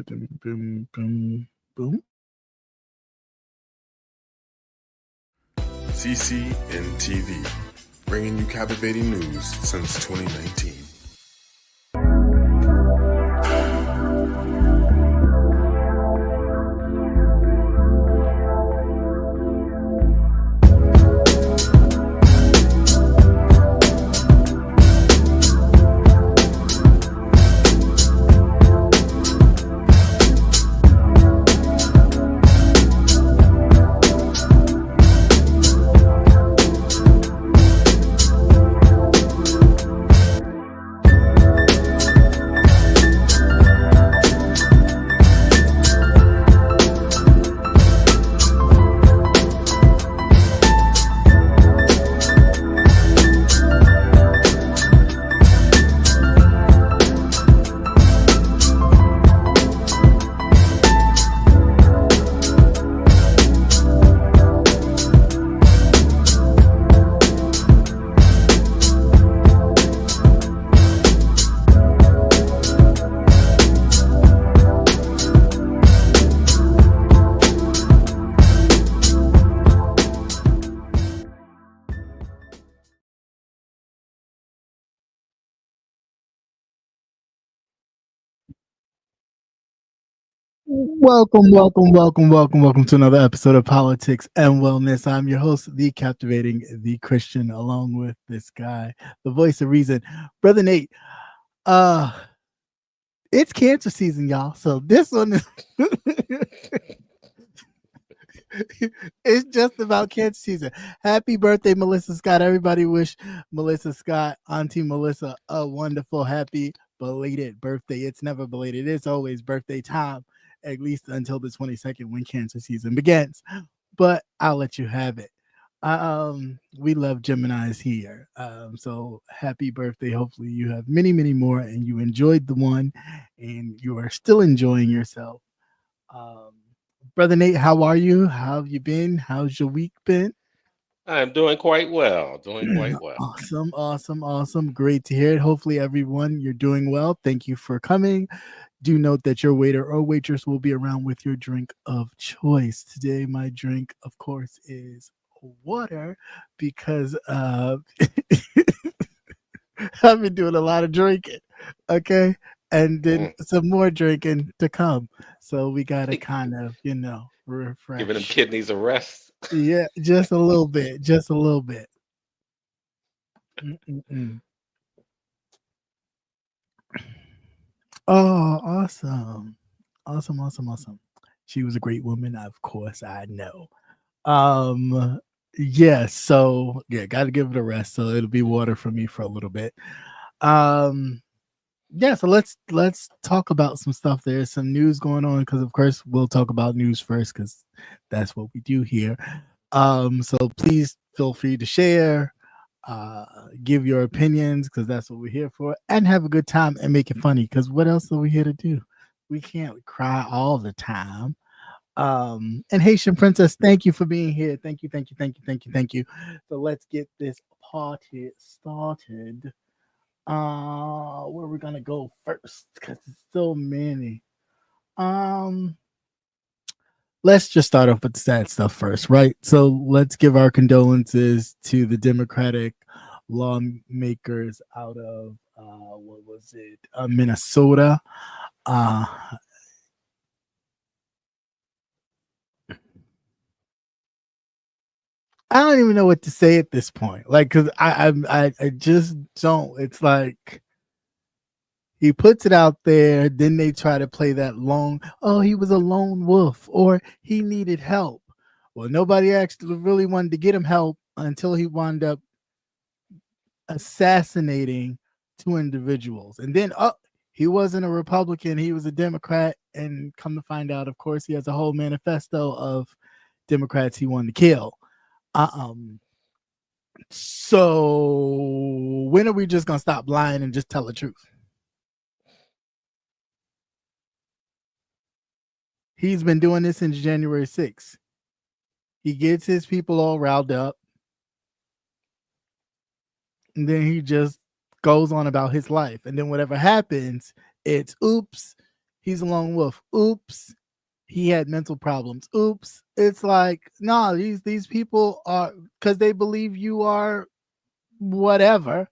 Boom, boom, boom. CCNTV, bringing you captivating news since 2019. Welcome to another episode of Politics and Wellness. I'm your host, the captivating, the Christian, along with this guy, the voice of reason, Brother Nate. It's cancer season, y'all. So this one is it's just about cancer season. Happy birthday, Melissa Scott. Everybody wish Melissa Scott, Auntie Melissa, a wonderful, happy, belated birthday. It's never belated. It's always birthday time, at least until the 22nd when cancer season begins. But I'll let you have it. We love Geminis here. So happy birthday. Hopefully you have many, many more and you enjoyed the one and you are still enjoying yourself. Brother Nate, how are you? How have you been? How's your week been? I'm doing quite well. Doing quite well. Awesome. Great to hear it. Hopefully, everyone, you're doing well. Thank you for coming. Do note that your waiter or waitress will be around with your drink of choice. Today, my drink, of course, is water because I've been doing a lot of drinking. Okay. And then some more drinking to come. So we got to kind of, refresh. Giving them kidneys a rest. Yeah, just a little bit. Just a little bit. Mm-mm-mm. Oh, awesome. She was a great woman, of course, I know. Yeah, gotta give it a rest. So it'll be water for me for a little bit. Yeah, so let's talk about some stuff. There's some news going on because of course we'll talk about news first because that's what we do here. So please feel free to share, give your opinions because that's what we're here for, and have a good time and make it funny because what else are we here to do? We can't cry all the time. And Haitian Princess, thank you for being here. Thank you. So let's get this party started. Where we're gonna go first because it's so many. Um, let's just start off with the sad stuff first, right? So let's give our condolences to the Democratic lawmakers out of what was it, Minnesota. I don't even know what to say at this point. Like, cause I just don't. It's like he puts it out there, then they try to play that long. Oh, he was a lone wolf, or he needed help. Well, nobody actually really wanted to get him help until he wound up assassinating two individuals, and then he wasn't a Republican; he was a Democrat. And come to find out, of course, he has a whole manifesto of Democrats he wanted to kill. So when are we just gonna stop lying and just tell the truth? He's been doing this since January 6th. He gets his people all riled up. And then he just goes on about his life. And then whatever happens, it's oops, He's a lone wolf. Oops. He had mental problems. Oops. It's like, nah, these people are, because they believe you are whatever,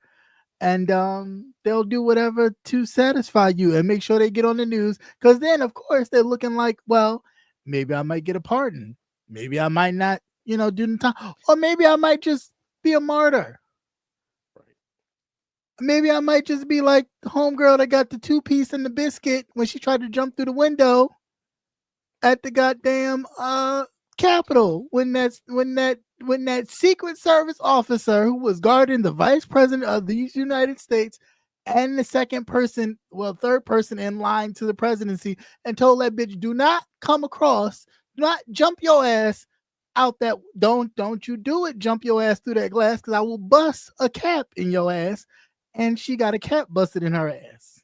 and they'll do whatever to satisfy you and make sure they get on the news, because then of course they're looking like, well, maybe I might get a pardon, maybe I might not, do the time, or maybe I might just be a martyr, Right. maybe I might just be like the homegirl that got the 2-piece and the biscuit when she tried to jump through the window at the goddamn Capitol, when that Secret Service officer who was guarding the Vice President of the United States and the third person in line to the presidency, and told that bitch, do not come across, do not jump your ass out that, don't you do it, jump your ass through that glass, because I will bust a cap in your ass. And she got a cap busted in her ass.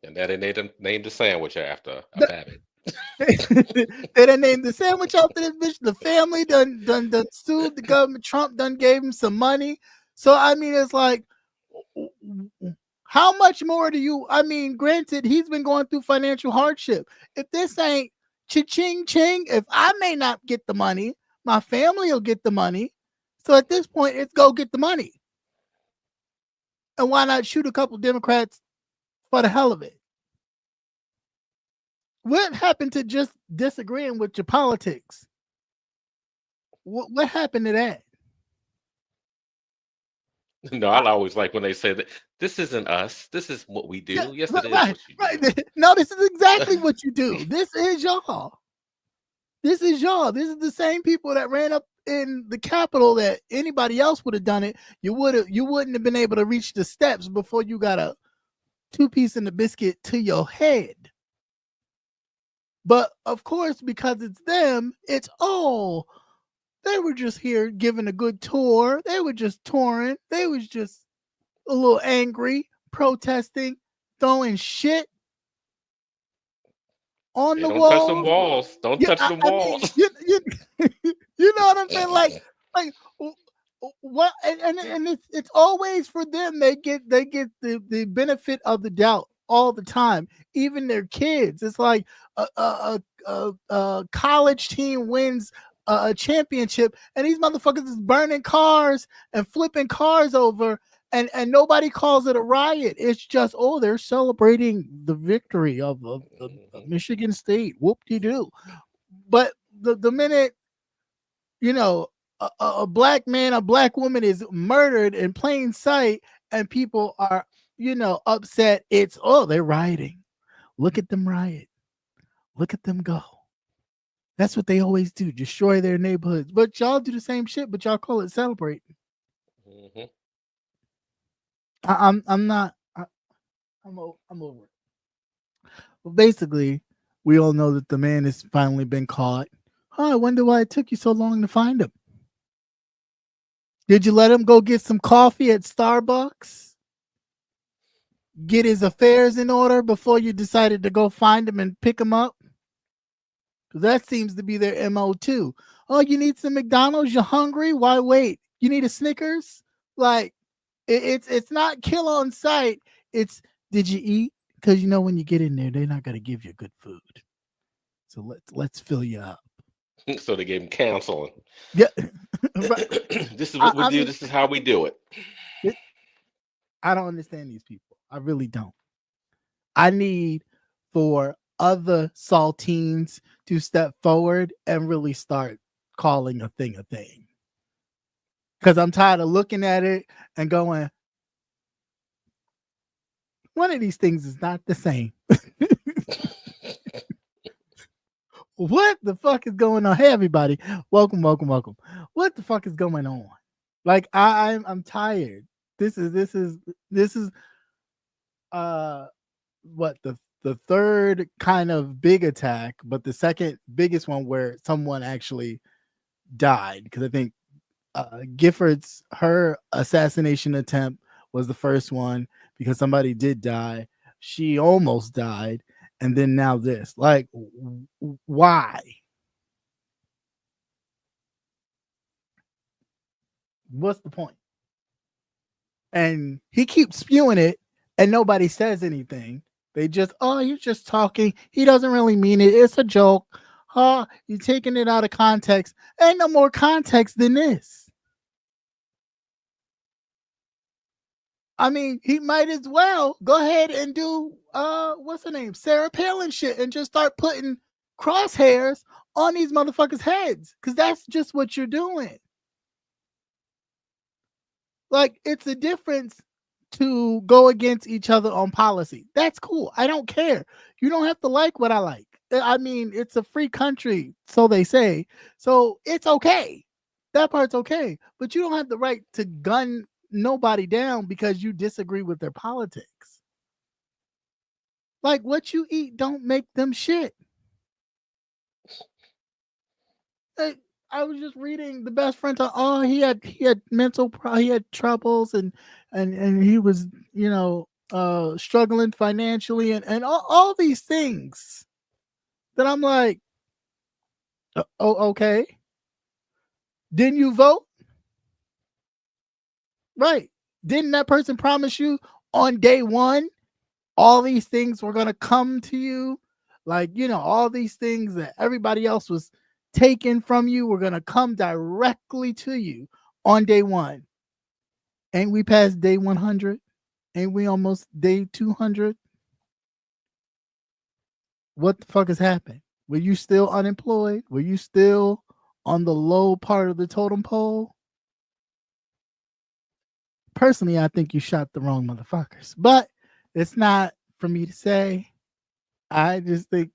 And that they named the sandwich after a Babbitt. They done named the sandwich after this bitch. The family done sued the government. Trump done gave him some money. So I mean, it's like, how much more do you? I mean, granted, he's been going through financial hardship. If this ain't cha-ching ching, if I may not get the money, my family will get the money. So at this point, it's go get the money. And why not shoot a couple Democrats for the hell of it? What happened to just disagreeing with your politics? What happened to that? No, I always like when they say that this isn't us. This is what we do. Yeah, Yes, it is right, what you right. do. No, this is exactly what you do. This is y'all. This is y'all. This is the same people that ran up in the Capitol that anybody else would have done it. You wouldn't have been able to reach the steps before you got a 2-piece and the biscuit to your head. But of course, because it's them, it's they were just here giving a good tour. They were just touring. They was just a little angry, protesting, throwing shit on Hey, the don't touch them walls. walls. Don't Yeah, touch them I mean, walls. you know what I'm saying? Like what? And it's always for them. They get the benefit of the doubt all the time. Even their kids. It's like a college team wins a championship, and these motherfuckers is burning cars and flipping cars over. And nobody calls it a riot. It's just, they're celebrating the victory of Michigan State. Whoop-de-doo. But the minute, a black man, a black woman is murdered in plain sight, and people are, upset, it's, they're rioting. Look at them riot. Look at them go. That's what they always do, destroy their neighborhoods. But y'all do the same shit, but y'all call it celebrating. I'm not. I'm over it. Well, basically, we all know that the man has finally been caught. I wonder why it took you so long to find him. Did you let him go get some coffee at Starbucks? Get his affairs in order before you decided to go find him and pick him up? Because that seems to be their MO too. Oh, you need some McDonald's? You're hungry? Why wait? You need a Snickers? Like, it's not kill on sight. It's, did you eat? Because when you get in there, they're not going to give you good food. So let's fill you up. So they gave him counseling. Yeah. This is what we do. This is how we do it. I don't understand these people. I really don't. I need for other saltines to step forward and really start calling a thing a thing. Because I'm tired of looking at it and going, one of these things is not the same. What the fuck is going on? Hey, everybody. Welcome. What the fuck is going on? Like, I'm tired. This is what the third kind of big attack, but the second biggest one where someone actually died, because I think Gifford's, her assassination attempt was the first one because somebody did die. She almost died, and then now this. Like, why? What's the point? And he keeps spewing it, and nobody says anything. They just, oh, you're just talking. He doesn't really mean it. It's a joke. You're taking it out of context. Ain't no more context than this. I mean, he might as well go ahead and do what's her name? Sarah Palin shit and just start putting crosshairs on these motherfuckers' heads. Cause that's just what you're doing. Like, it's a difference to go against each other on policy. That's cool. I don't care. You don't have to like what I like. I mean, it's a free country, so they say. So it's okay. That part's okay. But you don't have the right to gun nobody down because you disagree with their politics. Like, what you eat don't make them shit. I was just reading the best friend. Oh, he had he had troubles and he was struggling financially and all these things. That I'm like, oh, okay. Didn't you vote? Right. Didn't that person promise you on day one all these things were going to come to you? Like, all these things that everybody else was taken from you were going to come directly to you on day one. Ain't we past day 100? Ain't we almost day 200? What the fuck has happened? Were you still unemployed? Were you still on the low part of the totem pole? Personally, I think you shot the wrong motherfuckers, but it's not for me to say. I just think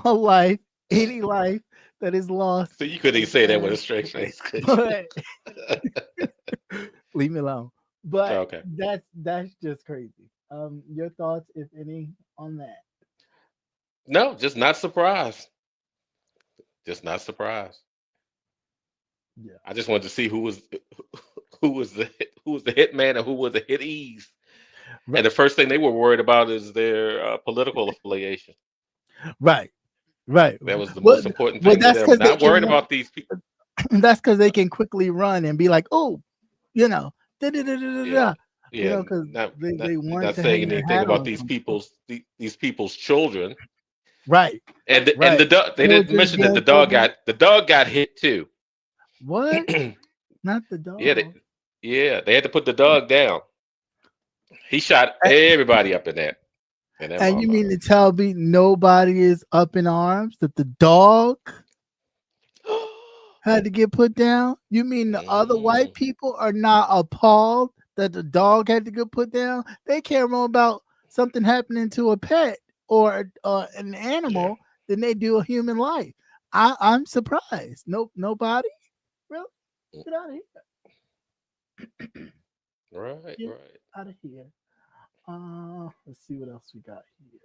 all life, any life that is lost. So you couldn't even say that with a straight face, could you? Leave me alone. But Okay. that's just crazy. Your thoughts, if any, on that? No, just not surprised. Just not surprised. Yeah. I just wanted to see who was the hitman and who was the hitties. Right. And the first thing they were worried about is their political affiliation. Right. That was the most important thing to that's them. because they Not worried can. about these people. That's because they can quickly run and be like, oh, da da da da da Yeah, da. yeah. Because they want Not to saying hang their anything hat about on these something. these people's children. Right. And the dog. They didn't Children's mention that the dog got hit too. What? Not the Yeah, dog. they had to put the dog down. He shot everybody up in that And you mean motherfucker. to tell me nobody is up in arms that the dog had to get put down? You mean the other white Mm, people are not appalled that the dog had to get put down? They care more about something happening to a pet or an yeah. animal than they do a human life. I'm surprised. Nope, nobody. Really? Get out of here. Right, Get right. out of here. Let's see what else we got here.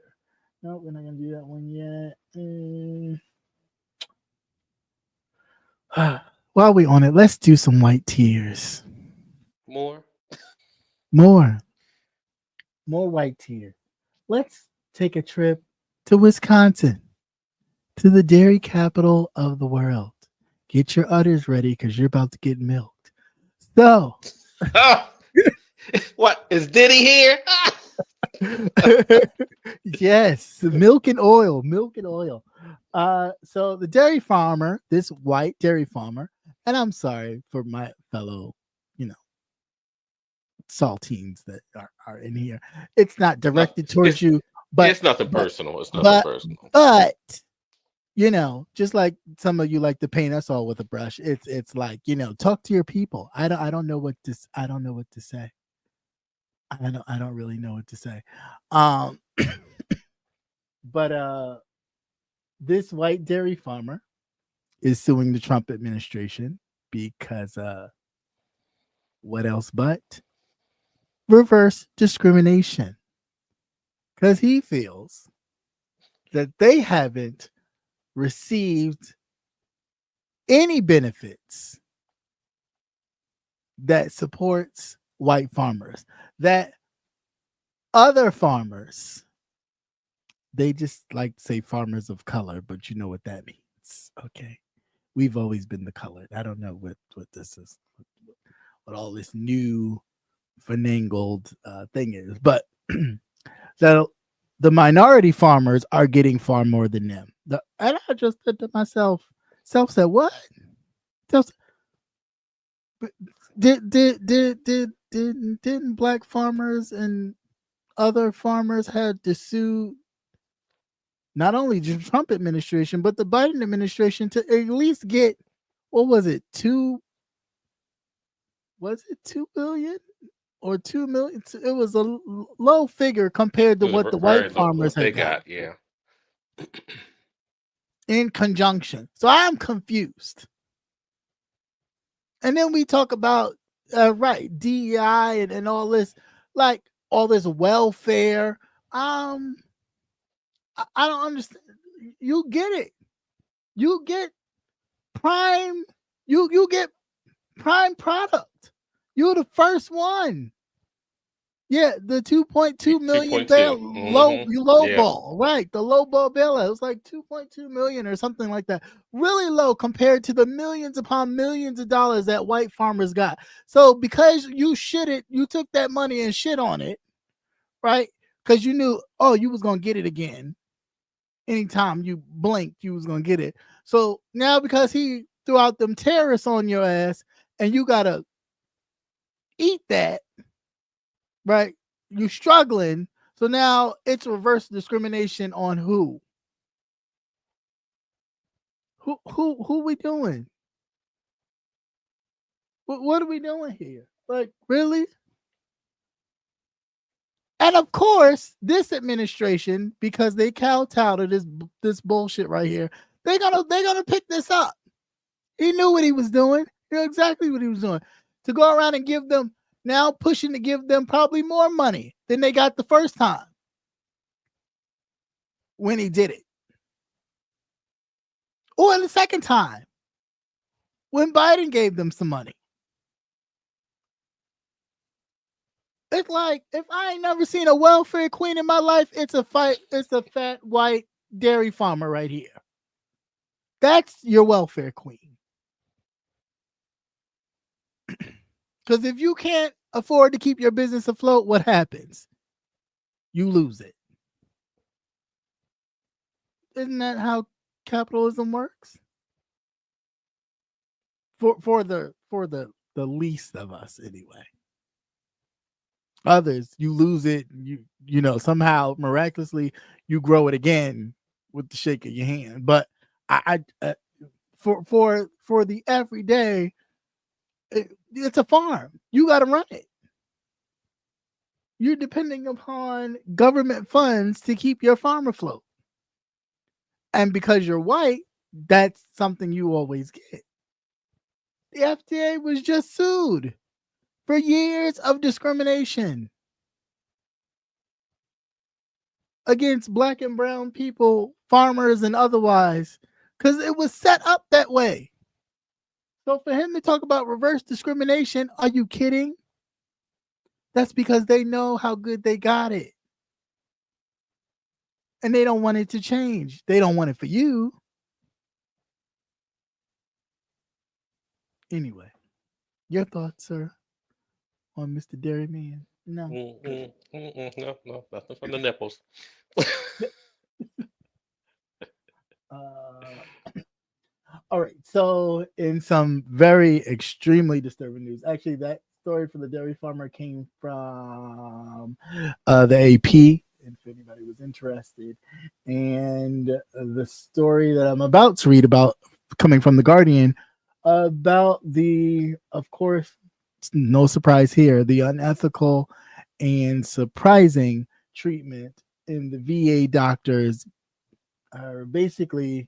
Nope, we're not gonna do that one yet. While we on it, let's do some white tears. More. More white tears. Let's take a trip to Wisconsin, to the dairy capital of the world. Get your udders ready because you're about to get milked. So, Oh, what is Diddy here? yes, milk and oil, so the dairy farmer, this white dairy farmer, and I'm sorry for my fellow, saltines that are in here. It's not No, directed towards you, but it's nothing but personal. It's nothing but personal. but just like some of you like to paint us all with a brush, it's like, talk to your people. I don't know what this I don't know what to say. I don't really know what to say. Um but this white dairy farmer is suing the Trump administration because what else but reverse discrimination, because he feels that they haven't received any benefits that supports white farmers, that other farmers, they just like to say farmers of color, but you know what that means. Okay, we've always been the colored. I don't know what this is, what all this new finagled thing is, but that the minority farmers are getting far more than them. And I just said to myself, self said, what? Self, didn't black farmers and other farmers had to sue not only the Trump administration but the Biden administration to at least get, what was it, 2 billion or 2 million? It was a low figure compared to what the white farmers they had got. Yeah. In conjunction. So I'm confused. And then we talk about right, DEI and all this, like all this welfare. I don't understand. You get it. You get prime. You get prime product. You're the first one. Yeah, the 2.2 million 2.2. bail low Yeah. ball, right? The low ball bailout. It was like 2.2 million or something like that. Really low compared to the millions upon millions of dollars that white farmers got. So because you took that money and shit on it, right? Because you knew, oh, you was gonna get it again. Anytime you blinked, you was gonna get it. So now because he threw out them tariffs on your ass and you gotta eat that, right? You struggling. So now it's reverse discrimination on who? Who we doing? What are we doing here? Like, really? And of course, this administration, because they kowtow to this bullshit right here, they're gonna pick this up. He knew what he was doing. He knew exactly what he was doing. To go around and give them, now pushing to give them probably more money than they got the first time when he did it. Or the second time when Biden gave them some money. It's like, if I ain't never seen a welfare queen in my life, it's a fat white dairy farmer right here. That's your welfare queen. Because if you can't afford to keep your business afloat, what happens? You lose it. Isn't that how capitalism works? For the least of us, anyway. Others, you lose it. You know, somehow miraculously you grow it again with the shake of your hand. But I for the everyday, it's a farm. You got to run it. You're depending upon government funds to keep your farm afloat. And because you're white, that's something you always get. The FDA was just sued for years of discrimination against black and brown people, farmers and otherwise, because it was set up that way. So for him to talk about reverse discrimination, are you kidding? That's because they know how good they got it. And they don't want it to change. They don't want it for you. Anyway, your thoughts, sir, on Mr. Dairyman? No. No, nothing from the nipples. All right. So, in some very extremely disturbing news, actually, that story for the dairy farmer came from the AP, if anybody was interested. And the story that I'm about to read about, coming from the Guardian, about the, of course, no surprise here, the unethical and surprising treatment in the VA doctors are basically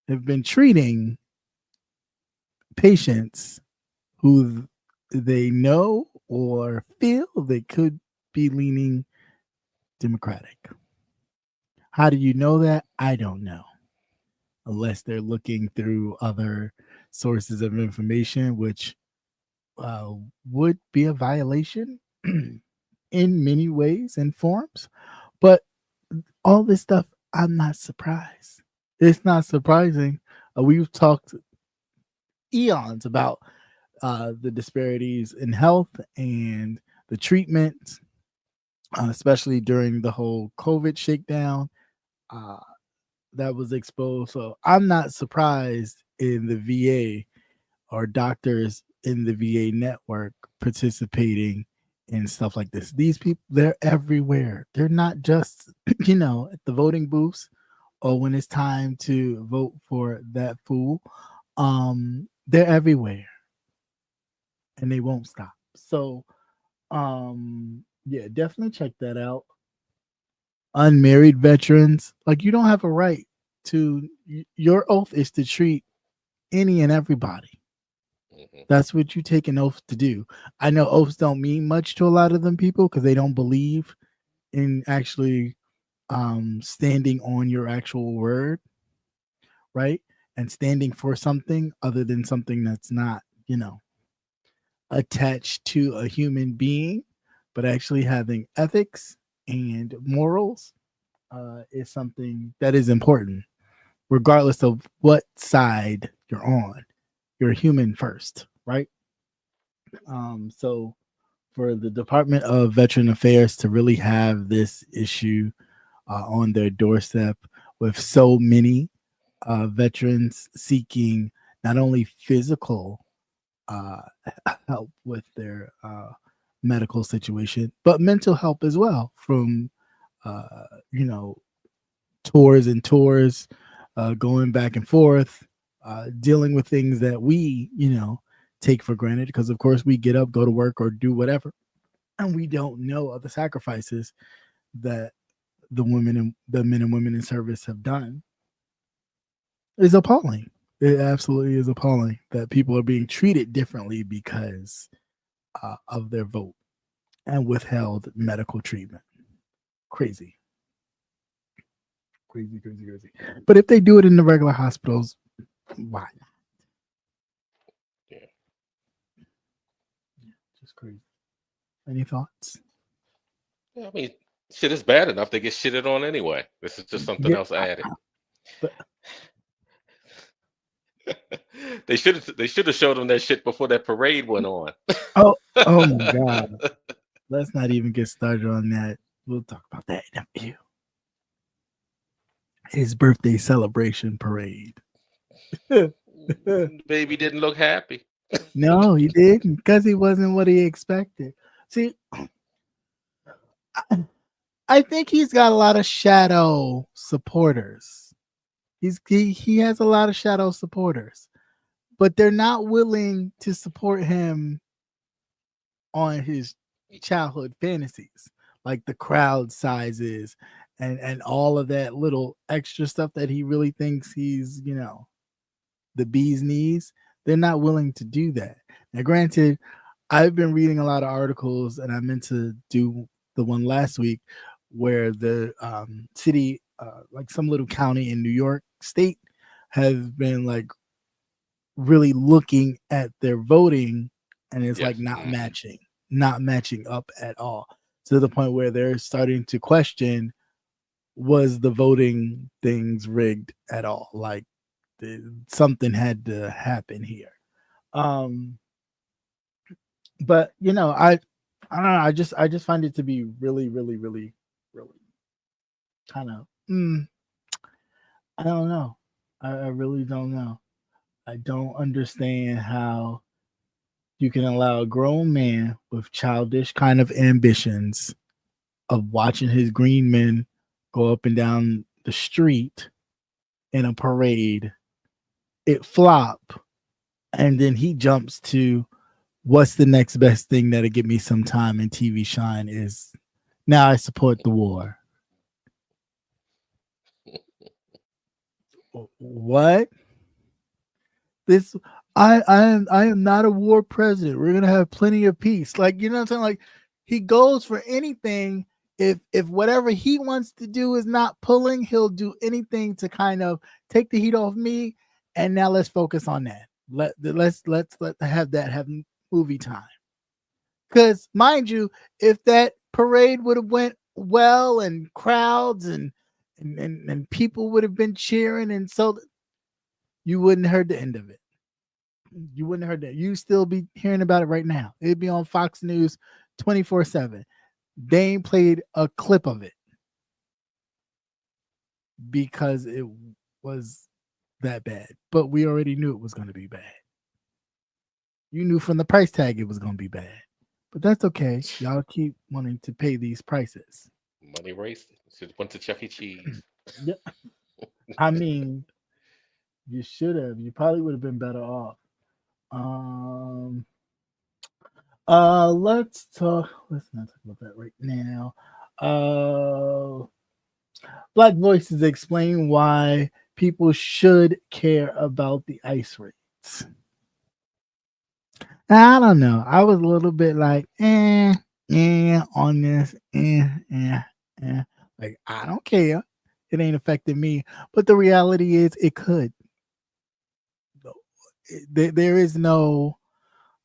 have been treating patients who they know or feel they could be leaning Democratic. How do you know that? I don't know. Unless they're looking through other sources of information, which would be a violation in many ways and forms. But all this stuff, I'm not surprised. It's not surprising. We've talked eons about the disparities in health and the treatment especially during the whole COVID shakedown. Uh, that was exposed. So I'm not surprised in the VA or doctors in the VA network participating in stuff like this. These people, they're everywhere. They're not just, at the voting booths or when it's time to vote for that fool. They're everywhere and they won't stop. So, yeah, definitely check that out. Unmarried veterans, like you don't have a right to, your oath is to treat any and everybody. Mhm. That's what you take an oath to do. I know oaths don't mean much to a lot of them people because they don't believe in actually standing on your actual word, right? And standing for something other than something that's not, attached to a human being, but actually having ethics and morals is something that is important, regardless of what side you're on. You're a human first, right? So for the Department of Veteran Affairs to really have this issue on their doorstep with so many veterans seeking not only physical uh, help with their medical situation, but mental help as well from, uh, you know, tours and tours, going back and forth, dealing with things that we, take for granted because, of course, we get up, go to work, or do whatever, and we don't know of the sacrifices that the men and women in service have done is appalling. It absolutely is appalling that people are being treated differently because of their vote and withheld medical treatment. Crazy, crazy, crazy, crazy. But if they do it in the regular hospitals, why not? Yeah. Just crazy. Any thoughts? Yeah, I mean, shit is bad enough. They get shitted on anyway. This is just something Yeah, else added. but They should have showed them that shit before that parade went on. oh, oh my God. Let's not even get started on that. We'll talk about that in a few. His birthday celebration parade. Baby didn't look happy. No, he didn't because he wasn't what he expected. See, I think he's got a lot of shadow supporters. He has a lot of shadow supporters, but they're not willing to support him on his childhood fantasies, like the crowd sizes and all of that little extra stuff that he really thinks he's, the bee's knees. They're not willing to do that. Now, granted, I've been reading a lot of articles, and I meant to do the one last week where the city, like some little county in New York State, has been like really looking at their voting, and it's like Yes. Hmm. not matching up at all, to the point where they're starting to question, was the voting things rigged at all? Like something had to happen here. Um, but I don't know. I just find it to be really, really, really, really kind of. I don't know. I really don't know. I don't understand how you can allow a grown man with childish kind of ambitions of watching his green men go up and down the street in a parade, it flop, and then he jumps to what's the next best thing that'll get me some time in TV shine is now I support the war. What? This I am not a war president. We're gonna have plenty of peace. Like, you know what I'm saying? Like, he goes for anything. If whatever he wants to do is not pulling, he'll do anything to kind of take the heat off me. And now let's focus on that. Let's have that have movie time. Because mind you, if that parade would have went well and crowds and people would have been cheering, and so you wouldn't have heard the end of it. You wouldn't have heard that. You still be hearing about it right now. It'd be on Fox News 24/7. They ain't played a clip of it because it was that bad. But we already knew it was going to be bad. You knew from the price tag it was going to be bad. But that's okay. Y'all keep wanting to pay these prices. Money wasted. Should have went to Chuck E. Cheese. Yeah. I mean, you should have. You probably would have been better off. Um let's talk. Let's not talk about that right now. Uh Black Voices explain why people should care about the ice rates. I don't know. I was a little bit like, on this, eh. Like, I don't care. It ain't affecting me. But the reality is, it could. There is no,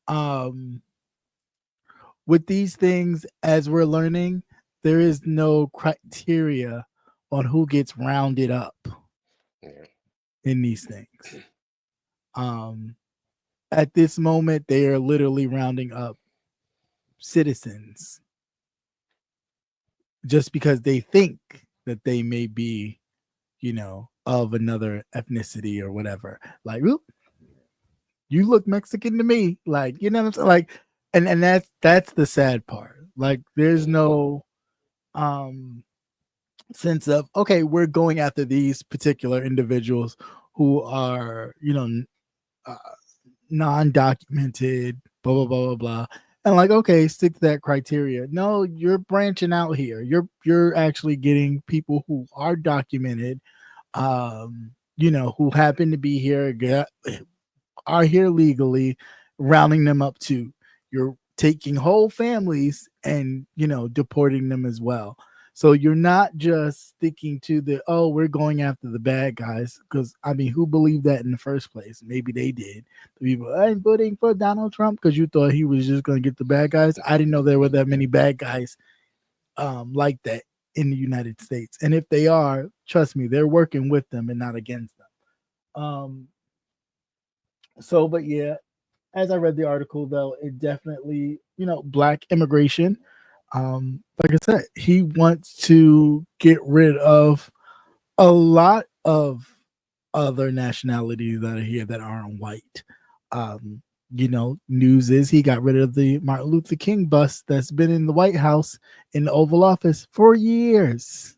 um, with these things, as we're learning, there is no criteria on who gets rounded up Yeah. in these things. Um, at this moment, they are literally rounding up citizens just because they think that they may be, of another ethnicity or whatever. Like, oop, you look Mexican to me. Like, you know what I'm saying? Like, and that's the sad part. Like, there's no sense of, okay, we're going after these particular individuals who are, uh, non-documented, blah blah blah blah blah, and like, okay, stick to that criteria. No, you're branching out here. You're actually getting people who are documented, who happen to be here, are here legally, rounding them up too. You're taking whole families and deporting them as well. So you're not just sticking to we're going after the bad guys, because I mean, who believed that in the first place? Maybe they did. The people, I'm voting for Donald Trump because you thought he was just going to get the bad guys. I didn't know there were that many bad guys like that in the United States. And if they are, trust me, they're working with them and not against them. But yeah, as I read the article, though, it definitely, black immigration. Like I said, he wants to get rid of a lot of other nationalities that are here that aren't white. News is he got rid of the Martin Luther King bust that's been in the White House in the Oval Office for years.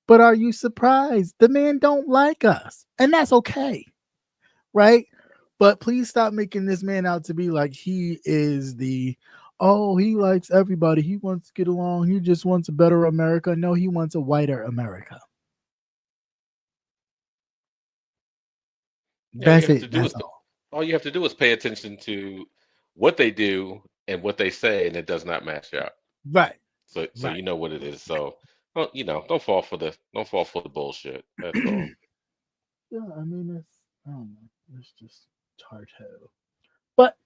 But are you surprised? The man don't like us, and that's okay, right? But please stop making this man out to be like he is he likes everybody. He wants to get along. He just wants a better America. No, he wants a whiter America. Yeah, That's it. That's all you have to do is pay attention to what they do and what they say, and it does not match up. right. So Right. you know what it is. So, well, don't fall for the bullshit. That's all. Yeah, I mean, I don't know. It's just hard hell. But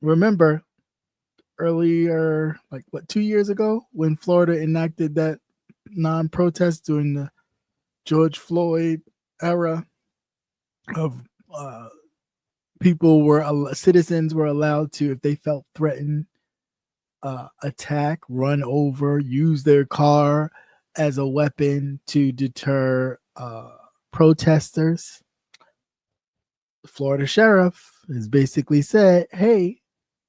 remember earlier, like what, 2 years ago, when Florida enacted that non-protest during the George Floyd era of citizens were allowed to, if they felt threatened, attack, run over, use their car as a weapon to deter protesters. The Florida sheriff has basically said, hey,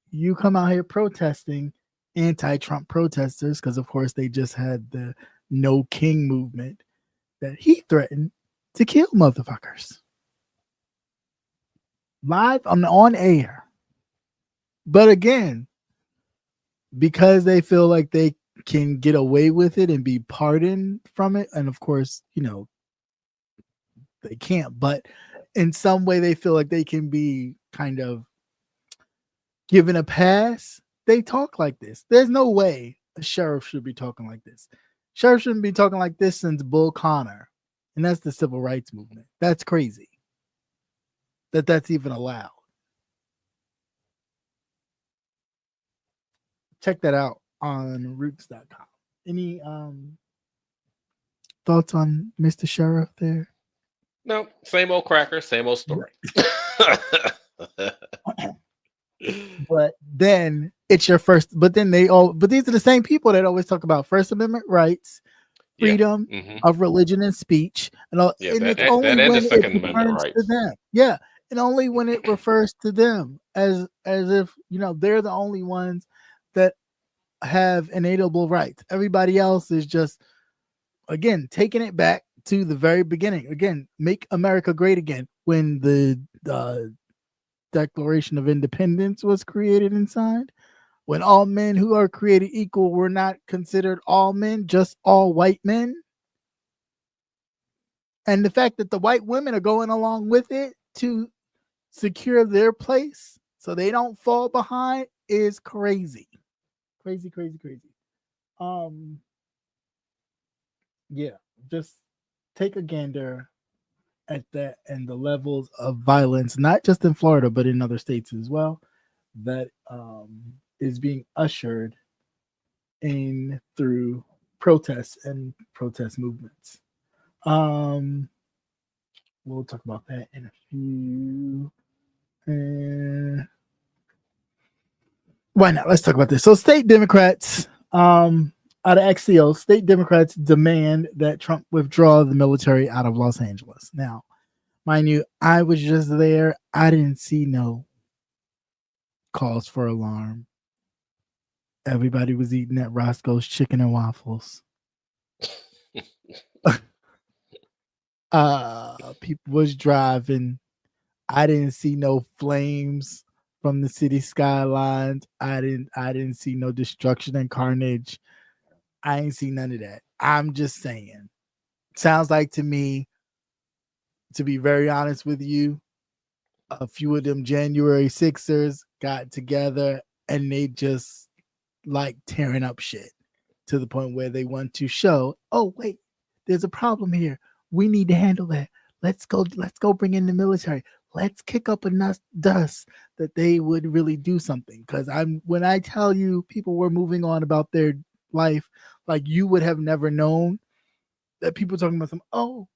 you come out here protesting, anti-Trump protesters, because of course they just had the No King movement, that he threatened to kill motherfuckers live on air. But again, because they feel like they can get away with it and be pardoned from it, and of course, they can't, but in some way they feel like they can be kind of given a pass. They talk like this. There's no way a sheriff should be talking like this. Sheriff shouldn't be talking like this since Bull Connor, and that's the civil rights movement. That's crazy that's even allowed. Check that out on roots.com. Any thoughts on Mr. Sheriff there? No, same old cracker, same old story. But then it's your first. But then but these are the same people that always talk about First Amendment rights, Yeah. freedom Hmm. of religion and speech, Yeah. and it's That only and the when it Second Amendment refers to rights. them. Yeah, and only when it refers to them as if they're the only ones that have inalienable rights. Everybody else is just again taking it back to the very beginning. Again, make America great again. When the Declaration of Independence was created and signed, when all men who are created equal were not considered all men, just all white men. And the fact that the white women are going along with it to secure their place so they don't fall behind is crazy. Crazy, crazy, crazy. Um, yeah, just take a gander at that and the levels of violence, not just in Florida, but in other states as well, that is being ushered in through protests and protest movements. Um, we'll talk about that in a few. Why not? Let's talk about this. So, state Democrats, out of XCO, state Democrats demand that Trump withdraw the military out of Los Angeles. Now, mind you, I was just there. I didn't see no calls for alarm. Everybody was eating at Roscoe's Chicken and Waffles. People was driving. I didn't see no flames from the city skylines. I didn't see no destruction and carnage. I ain't see none of that. I'm just saying. Sounds like to me, to be very honest with you, a few of them January Sixers got together and they just like tearing up shit to the point where they want to show, oh wait, there's a problem here. We need to handle that. Let's go bring in the military. Let's kick up enough dust that they would really do something. Because when I tell you people were moving on about their life, like you would have never known that people talking about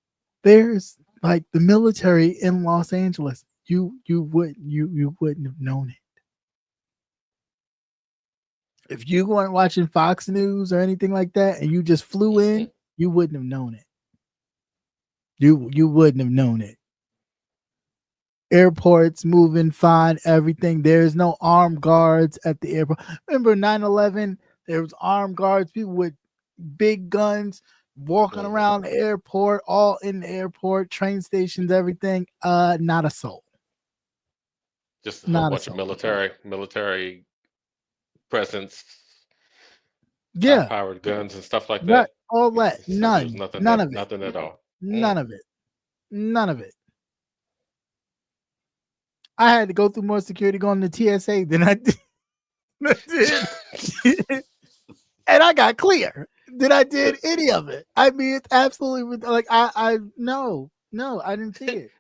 there's like the military in Los Angeles. You wouldn't have known it. If you weren't watching Fox News or anything like that and you just flew Hmm. in, you wouldn't have known it. You wouldn't have known it. Airports moving fine, everything. There's no armed guards at the airport. Remember 9/11? There was armed guards, people with big guns walking Hmm. around the airport, all in the airport, train stations, everything. Not a soul. Just a whole Not a bunch of soul. military presence, high Yeah, powered guns and stuff like right. that. All that. So there was None. nothing None that of it. nothing at all. None of it. None of it. I had to go through more security going to TSA than I did. And I got clear than I did any of it. I mean, it's absolutely like I no, I didn't see it.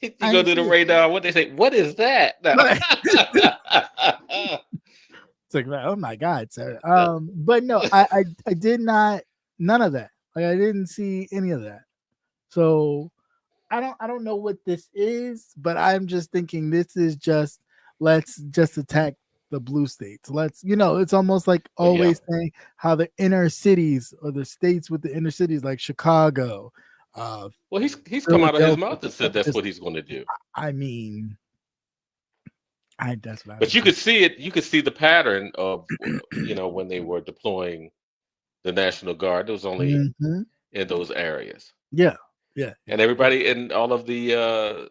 You I go didn't to the see it. radar. What they say? What is that? No. Right. It's like, oh my god, sir. But no, I did not. None of that. Like I didn't see any of that. So I don't know what this is, but I'm just thinking this is just let's just attack the blue states. It's almost like Well, yeah. always saying how the inner cities or the states with the inner cities like Chicago, uh Well, he's come out of his Philadelphia. mouth and said that's Just what he's going to do. I mean, I that's what I But was you saying. could see it. You could see the pattern of when they were deploying the National Guard. It was only Hmm. in those areas, Yeah, yeah, and yeah, yeah. everybody and all of the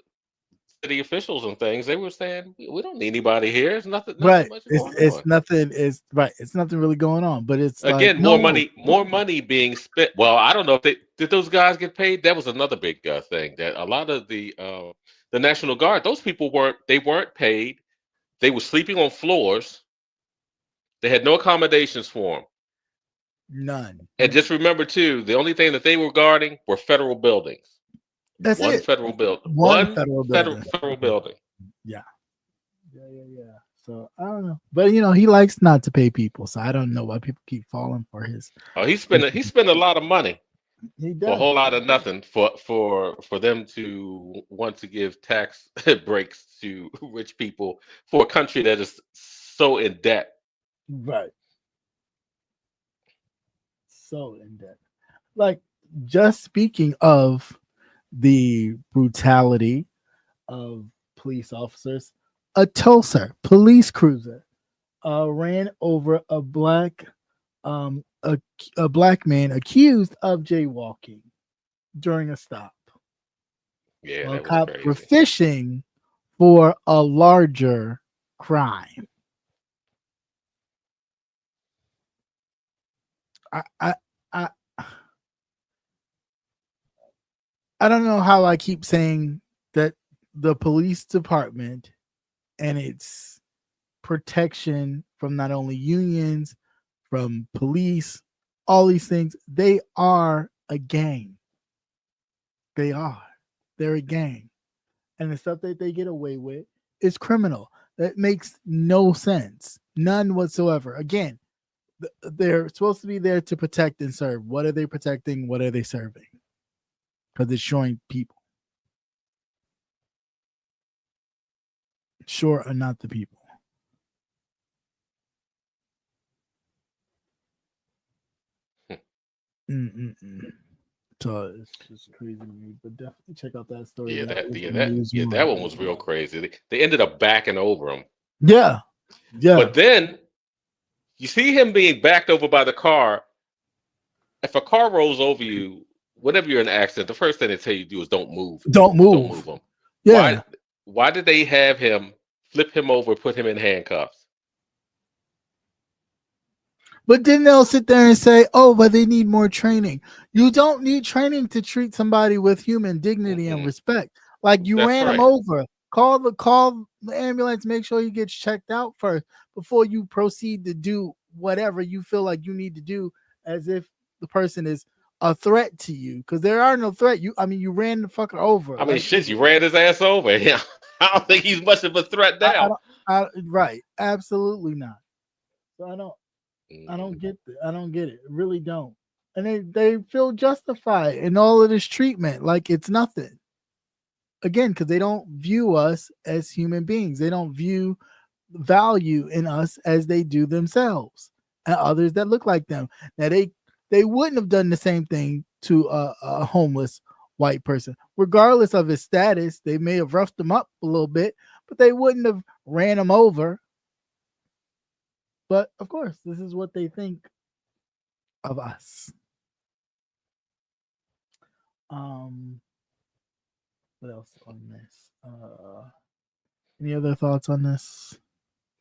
city officials and things, they were saying we don't need anybody here. There's nothing Right. much It's going it's on. nothing. It's right. It's nothing really going on. But it's like Again, no, more money being spent. Well, I don't know if they did those guys get paid. That was another big thing that a lot of the National Guard, those people weren't paid. They were sleeping on floors. They had no accommodations for them. none. And just remember too, the only thing that they were guarding were federal buildings. That's One it. federal building. One One federal federal building. federal building. Yeah. Yeah, yeah, yeah. So I don't know, but he likes not to pay people, so I don't know why people keep falling for his. Oh, he spent a lot of money He for a does. whole lot of nothing for them to want to give tax breaks to rich people for a country that is so in debt. Right. So in depth. Like, just speaking of the brutality of police officers, a Tulsa police cruiser ran over um, a, a black man accused of jaywalking during a stop Yeah, while that was cops were crazy. fishing for a larger crime. I, I, I, I don't know how I keep saying that the police department and its protection from not only unions, from police, all these things, they are a gang. They are. They're a gang. And the stuff that they get away with is criminal. That makes no sense. None whatsoever. Again, they're supposed to be there to protect and serve. What are they protecting? What are they serving? Because it's showing people. Sure or not the people. Mm-mm-mm. So it's just crazy to me. But definitely check out that story. Yeah, That that is yeah the that news yeah one. that one was real crazy. They ended up backing over him, Yeah. Yeah. but then you see him being backed over by the car. If a car rolls over you, whenever you're in an accident, the first thing they tell you to do is Don't don't move move. him. Yeah. Why did they have him flip him over, put him in handcuffs? But then they'll sit there and say, "Oh, but they need more training." You don't need training to treat somebody with human dignity and Mm-mm. respect. Like, you That's ran him right. over. Call the ambulance. Make sure he gets checked out first before you proceed to do whatever you feel like you need to do, as if the person is a threat to you. Because there are no threat. You ran the fucker over. I mean, Like, shit, you ran his ass over. Yeah, I don't think he's much of a threat I now. don't. Right. Absolutely not. So I Mm-mm. don't get it. I don't get it. Really don't. And they feel justified in all of this treatment like it's nothing. Again, because they don't view us as human beings. They don't view value in us as they do themselves and others that look like them. Now they wouldn't have done the same thing to a homeless white person, regardless of his status. They may have roughed him up a little bit, but they wouldn't have ran him over. But of course, this is what they think of us. Um, what else on this? Any other thoughts on this?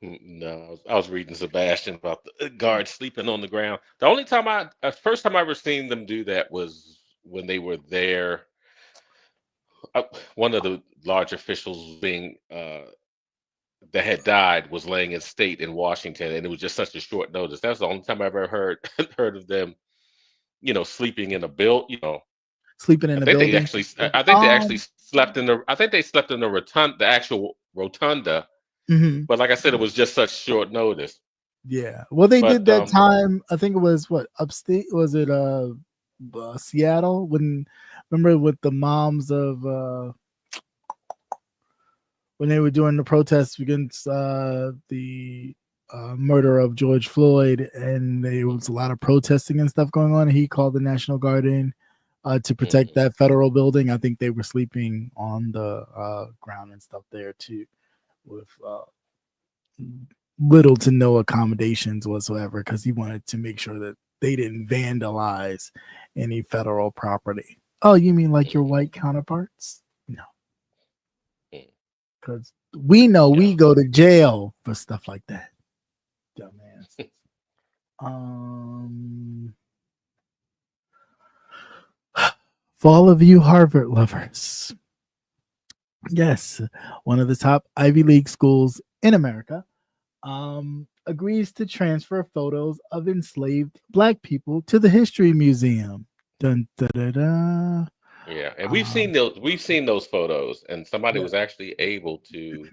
No, I was reading Sebastian about the guards sleeping on the ground. The only time first time I ever seen them do that was when they were there. One of the large officials being that had died was laying in state in Washington, and it was just such a short notice. That's the only time I ever heard heard of them, sleeping in a bill. Sleeping in the building. I think they actually Um, slept in the, I think they slept in the rotunda, the actual rotunda. mhm. But like I said, it was just such short notice. Yeah. Well, they did But that time. I think it was what, upstate. Was it Seattle? When, remember, with the moms of when they were doing the protests against the murder of George Floyd, and there was a lot of protesting and stuff going on. And he called the National Guard in to protect mm, that federal building. I think they were sleeping on the ground and stuff there too, with little to no accommodations whatsoever, because he wanted to make sure that they didn't vandalize any federal property. Oh, you mean like your mm, white counterparts? No, mm, because we know we yeah. go to jail for stuff like that. Dumbass. Um, for all of you Harvard lovers, yes, one of the top Ivy League schools in America agrees to transfer photos of enslaved black people to the History Museum. Dun, da, da, da. Yeah, and Um, we've seen those photos, and somebody yeah, was actually able to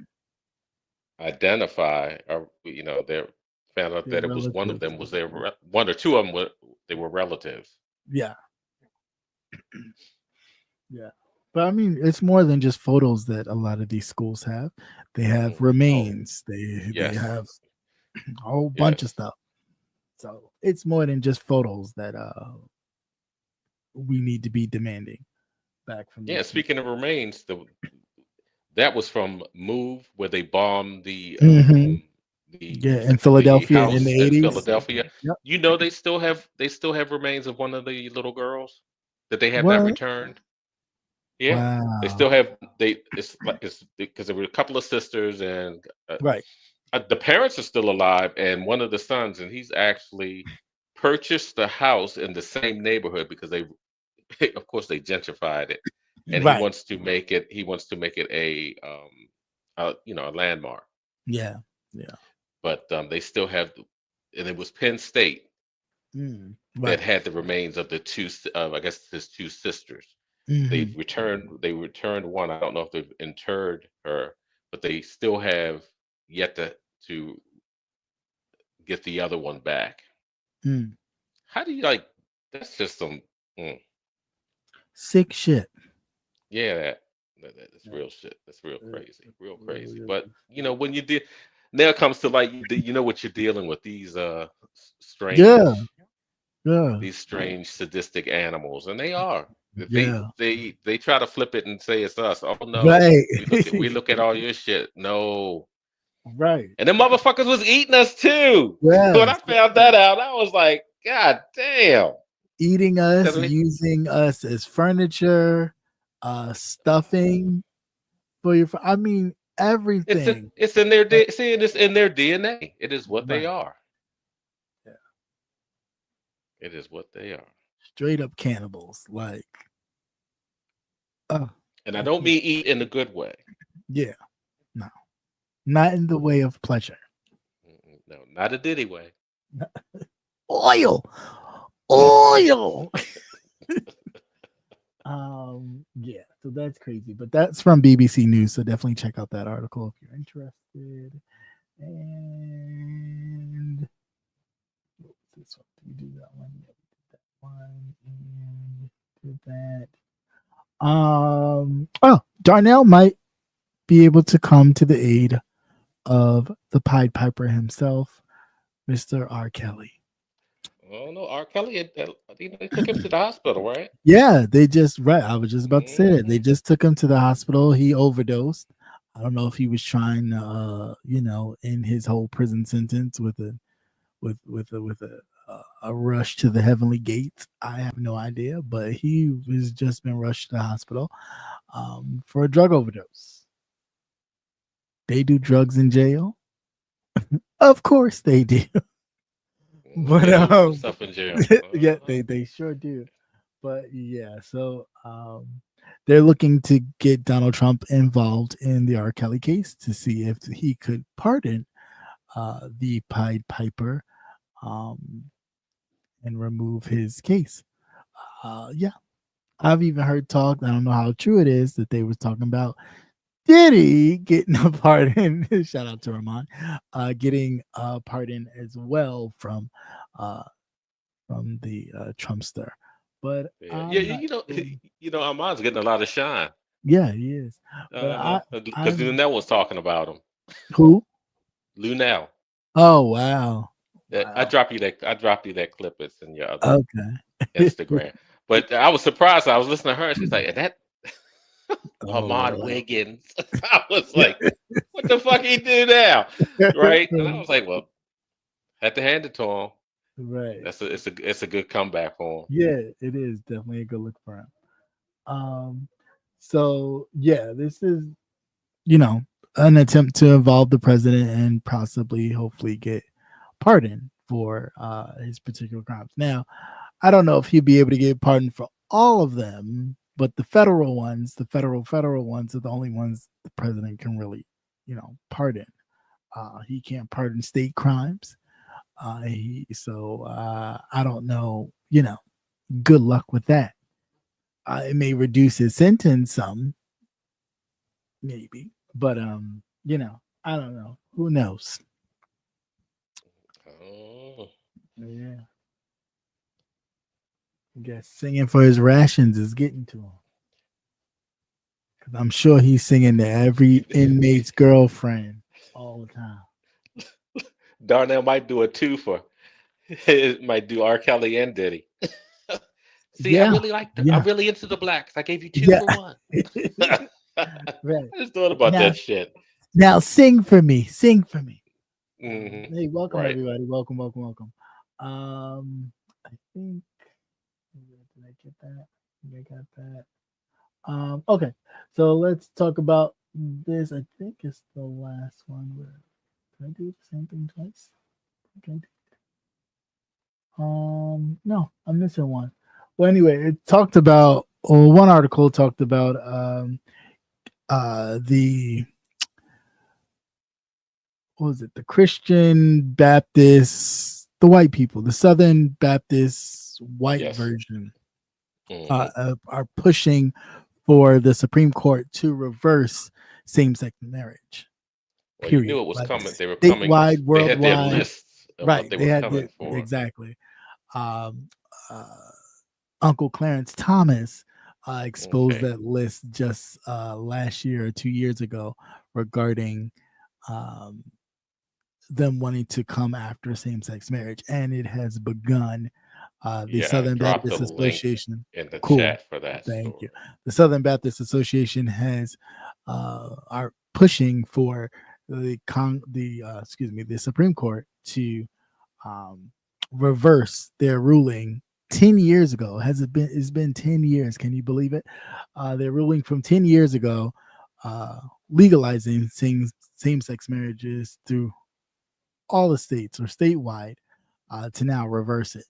identify, or they found out their that it was one of relatives. them was one or two of them were they were relatives. Yeah, yeah. But I mean, it's more than just photos that a lot of these schools have. They have Oh, remains. They yes, have a whole bunch of Yes. stuff. So it's more than just photos that we need to be demanding back from Yeah. these people. Speaking of remains, that was from Move, where they bombed Hmm. the Yeah, in the Philadelphia in house the in 80s. Philadelphia. Yep. You know, they still have remains of one of the little girls that they have not What? returned. Yeah, they Wow. still have they. It's like it's because there were a couple of sisters and Right. the parents are still alive, and one of the sons, and he's actually purchased the house in the same neighborhood because they, of course, they gentrified it, and he Right. wants to make it. He wants to make it a landmark. Yeah. Yeah. But they still have, and it was Penn State that Right. had the remains of the two, I guess his two sisters. Hmm. They returned one. I don't know if they've interred her, but they still have yet to get the other one back. Mm. How do you like? That's just some. Mm, Sick shit. yeah, that's Yeah. real shit. That's real It crazy, real crazy. really But is. when you deal, now it comes to like you know what you're dealing with, these Yeah. strange, Yeah. these strange sadistic animals, and they are. They Yeah. they they try to flip it and say it's us. Oh no, Right. we look at all your shit. No, Right. and the motherfuckers was eating us too. When I Yes. found that out, I was like, God damn. Eating us, 'Cause using us as furniture, stuffing for your. I mean, it's everything. it's in their Uh, see, it's in their DNA. It is what they Right. are. Yeah. It is what they are. Straight up cannibals. Like, uh, And I I don't can't. mean eat in a good way. Yeah. No. Not in the way of pleasure. Mm-mm, no, not a Diddy way. Oil. Oil. Yeah, so that's crazy, but that's from BBC News, so definitely check out that article if you're interested. And what was this one? Did we do that one? Yeah, we did that one and did that. Oh, Darnell might be able to come to the aid of the Pied Piper himself, Mr. R. Kelly. Oh no, R. Kelly. They took him to the hospital, right? Yeah, they just right. I was just about to say that they Hmm. just took him to the hospital. He overdosed. I don't know if he was trying to, end his whole prison sentence with a rush to the heavenly gates. I have no idea, but he was just been rushed to the hospital for a drug overdose. They do drugs in jail, of course they do, but They do some stuff in jail. yeah, Uh-huh. they sure do. But yeah, so they're looking to get Donald Trump involved in the R. Kelly case to see if he could pardon the Pied Piper um, and remove his case. Yeah, I've even heard talk. I don't know how true it is that they was talking about Diddy getting a pardon. Shout out to Ramon, getting a pardon as well uh, from the Trumpster. But Yeah, yeah. I'm not You know, sure. Armand's getting a lot of shine. Yeah, he is. But Because I'm Lunel was talking about him. who? Lunel. Oh wow, I wow. drop you that. I drop you that clip. It's in your other Okay. Instagram. But I was surprised. I was listening to her. She's like, "And that Oh Ahmad Lord. Wiggins." I was like, "What the fuck he do now?" Right? And I was like, "Well, had to hand it to him. Right. It's a good comeback for him." Yeah, it is definitely a good look for him. So yeah, this is you know an attempt to involve the president and possibly, hopefully, get pardoned for his particular crimes. Now, I don't know if he'd be able to get pardoned for all of them, but the federal ones, the federal ones, are the only ones the president can really, pardon. He can't pardon state crimes. I don't know. Good luck with that. It may reduce his sentence some, maybe, but I don't know. Who knows? Oh, Yeah, I guess singing for his rations is getting to him. Cause I'm sure he's singing to every inmate's girlfriend all the time. Darnell might do a two for. It might do R. Kelly and Diddy. See, I Yeah, really like. I'm yeah, really into the blacks. I gave you two yeah. for one. I Right just thought about now, that shit. now sing for me. Sing for me. Hey, welcome Right. everybody. Welcome, welcome, welcome. I think did I get that? I think I got that. Okay. So let's talk about this. I think it's the last one. Did I do the same thing twice? Okay. No, I'm missing one. Well, anyway, it talked about, or one article talked about the, what was it, the Christian Baptist, the white people, the Southern Baptist white Yes. version Hmm. are pushing for the Supreme Court to reverse same-sex marriage. Well, you Period. knew it was Like coming. They were coming. statewide, They had their worldwide. lists of what Right. they They were had coming for. exactly. Um, uh, Uncle Clarence Thomas exposed Okay. that list just last year or 2 years ago regarding um, them wanting to come after same-sex marriage, and it has begun. The Yeah, I Southern dropped the Baptist link Association. in the Cool. chat for that Thank you. story. The Southern Baptist Association has are pushing for the Supreme Court to um, reverse their ruling 10 years ago. Has it been? It's been 10 years. Can you believe it? Their ruling from 10 years ago, legalizing same-sex marriages through all the states or statewide, to now reverse it.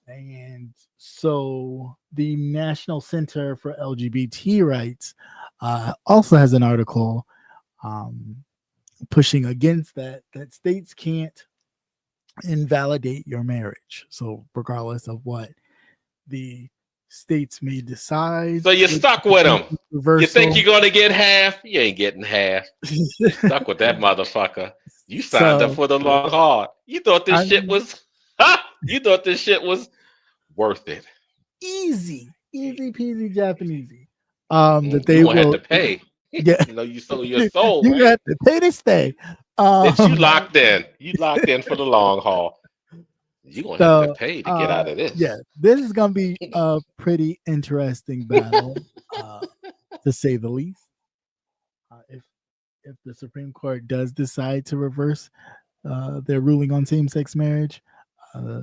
And so the National Center for LGBT Rights also has an article um, pushing against that states can't invalidate your marriage. So regardless of what the states may decide, So you're with stuck with them. You think reversal. you're gonna get half? You ain't getting half. You stuck with that motherfucker. You signed up So for the long haul. You thought this I shit mean, was. You thought this shit was worth it. easy peasy Japanesey. That You they gonna have will, to pay. yeah, You know, you sold your soul, you right? have to pay to stay. That you Um, locked in. You locked in for the long haul. You're gonna have to so pay to get out of yeah, this. this is gonna be a pretty interesting battle, to say the least. If the Supreme Court does decide to reverse their ruling on same-sex marriage, uh,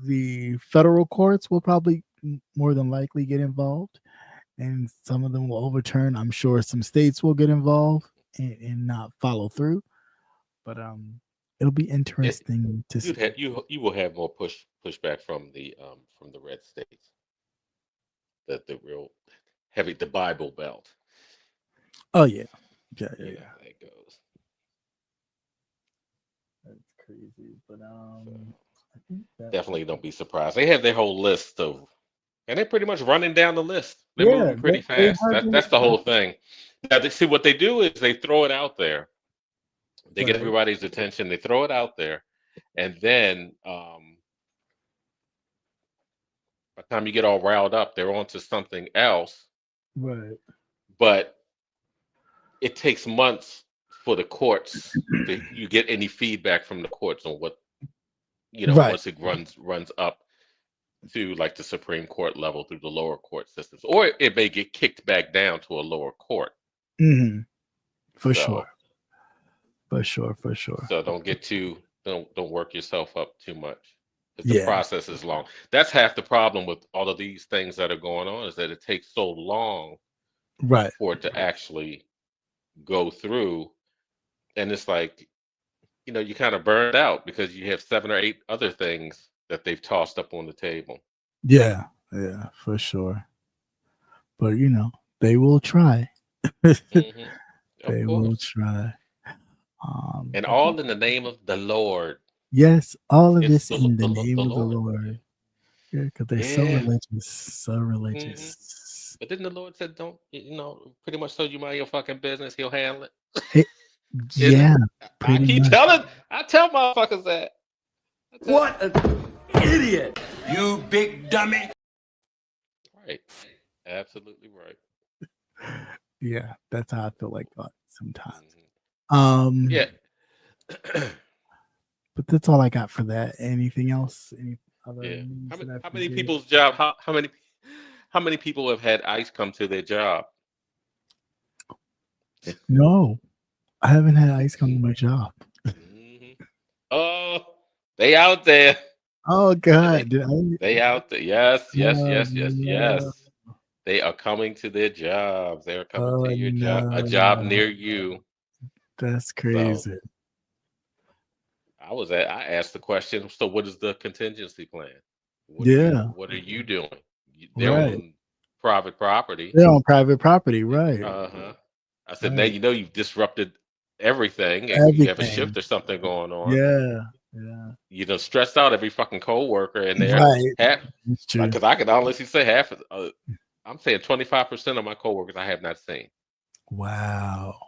the federal courts will probably more than likely get involved, and some of them will overturn. I'm sure some states will get involved and not follow through, but it'll be It, interesting to you'd see. have you will have more pushback from the red states, the real heavy, the Bible Belt. Oh yeah, yeah, yeah, You know yeah. how that goes. That's crazy, but So I think that definitely don't be surprised. They have their whole list of, and they're pretty much running down the list. They're yeah, moving pretty they fast. have been That's the whole thing. Now, see what they do is they throw it out there. They get right, everybody's attention. They throw it out there, and then by the time you get all riled up, they're on to something else. right, But it takes months for the courts to you get any feedback from the courts on what right. once it runs up to like the Supreme Court level through the lower court systems, or it may get kicked back down to a lower court. Hmm. For sure, So for sure, for sure. so don't get too don't work yourself up too much because the Yeah, process is long. That's half the problem with all of these things that are going on is that it takes so long right. for it to actually go through, and it's like you kind of burned out because you have 7 or 8 other things that they've tossed up on the table. Yeah, yeah, for sure. But they will try. They Hmm. Of will course. try. And I think all in the name of the Lord. yes, all of It's this in the name the of the Lord. Lord. Yeah, because they're so Yeah. religious, so Hmm. religious. But didn't the Lord said don't pretty much told you mind your fucking business, he'll handle it. It, Isn't yeah, it? I pretty keep much. telling I tell motherfuckers that. I tell What an idiot! You big dummy! right. Absolutely right. Yeah, that's how I feel like God sometimes. Hmm. Um, Yeah. But that's all I got for that. Anything else? Any other Yeah. news that I How many forget? people's job? How many people have had ICE come to their job? No, I haven't had ice come to my job. Mhm. Oh, they out there. Oh Yeah, they God, they out there. Yes, yes, oh yes, yes, no, yes. They are coming to their jobs. They are coming to oh your job, a job no, near you. that's So crazy. I asked the question, so what is the contingency plan? Yeah, what are you doing? They're right. on private property. They're on private property, right? Uh-huh. I said, now Right. you know you've disrupted everything and you have a Everything. shift or something going on. Yeah, yeah. You done stressed out every fucking coworker in there. Right. Half, That's like, true. because I can honestly say half, I'm saying 25% of my coworkers I have not seen. Wow.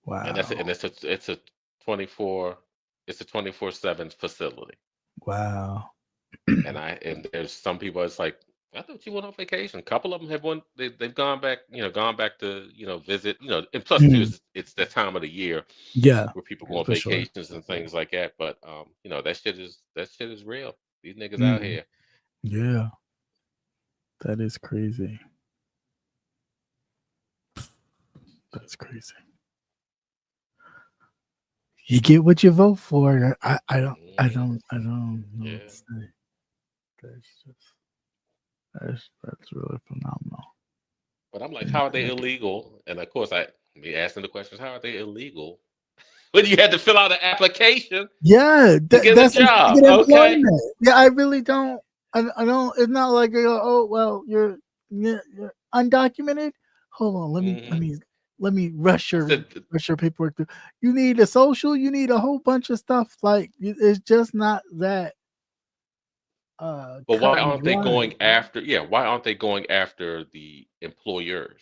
And Wow. it's a 24 it's a 24/7 facility. Wow. And there's some people it's like, I thought you went on vacation. A couple of them have they've gone back, gone back to, visit, and plus too Mhm. is it's the time of the year Yeah, where people go on for sure. vacations and things like that. But that shit is real. These niggas out Mhm. here. Yeah, that is crazy. That's crazy. You get what you vote for. I don't know what Yeah. to say. That's just that's really phenomenal. But I'm like, how are they illegal? And of course I be asking the questions, how are they illegal? When you had to fill out an application Yeah, to get a that's just to job. get Okay. employment. Yeah, I really don't. I don't. It's not like you go, oh well, you're undocumented. Hold on, Hmm. let me rush I your said, paperwork through. You need a social. You need a whole bunch of stuff. Like it's just not that but why cut and aren't they dry. going after, yeah, why aren't they going after the employers?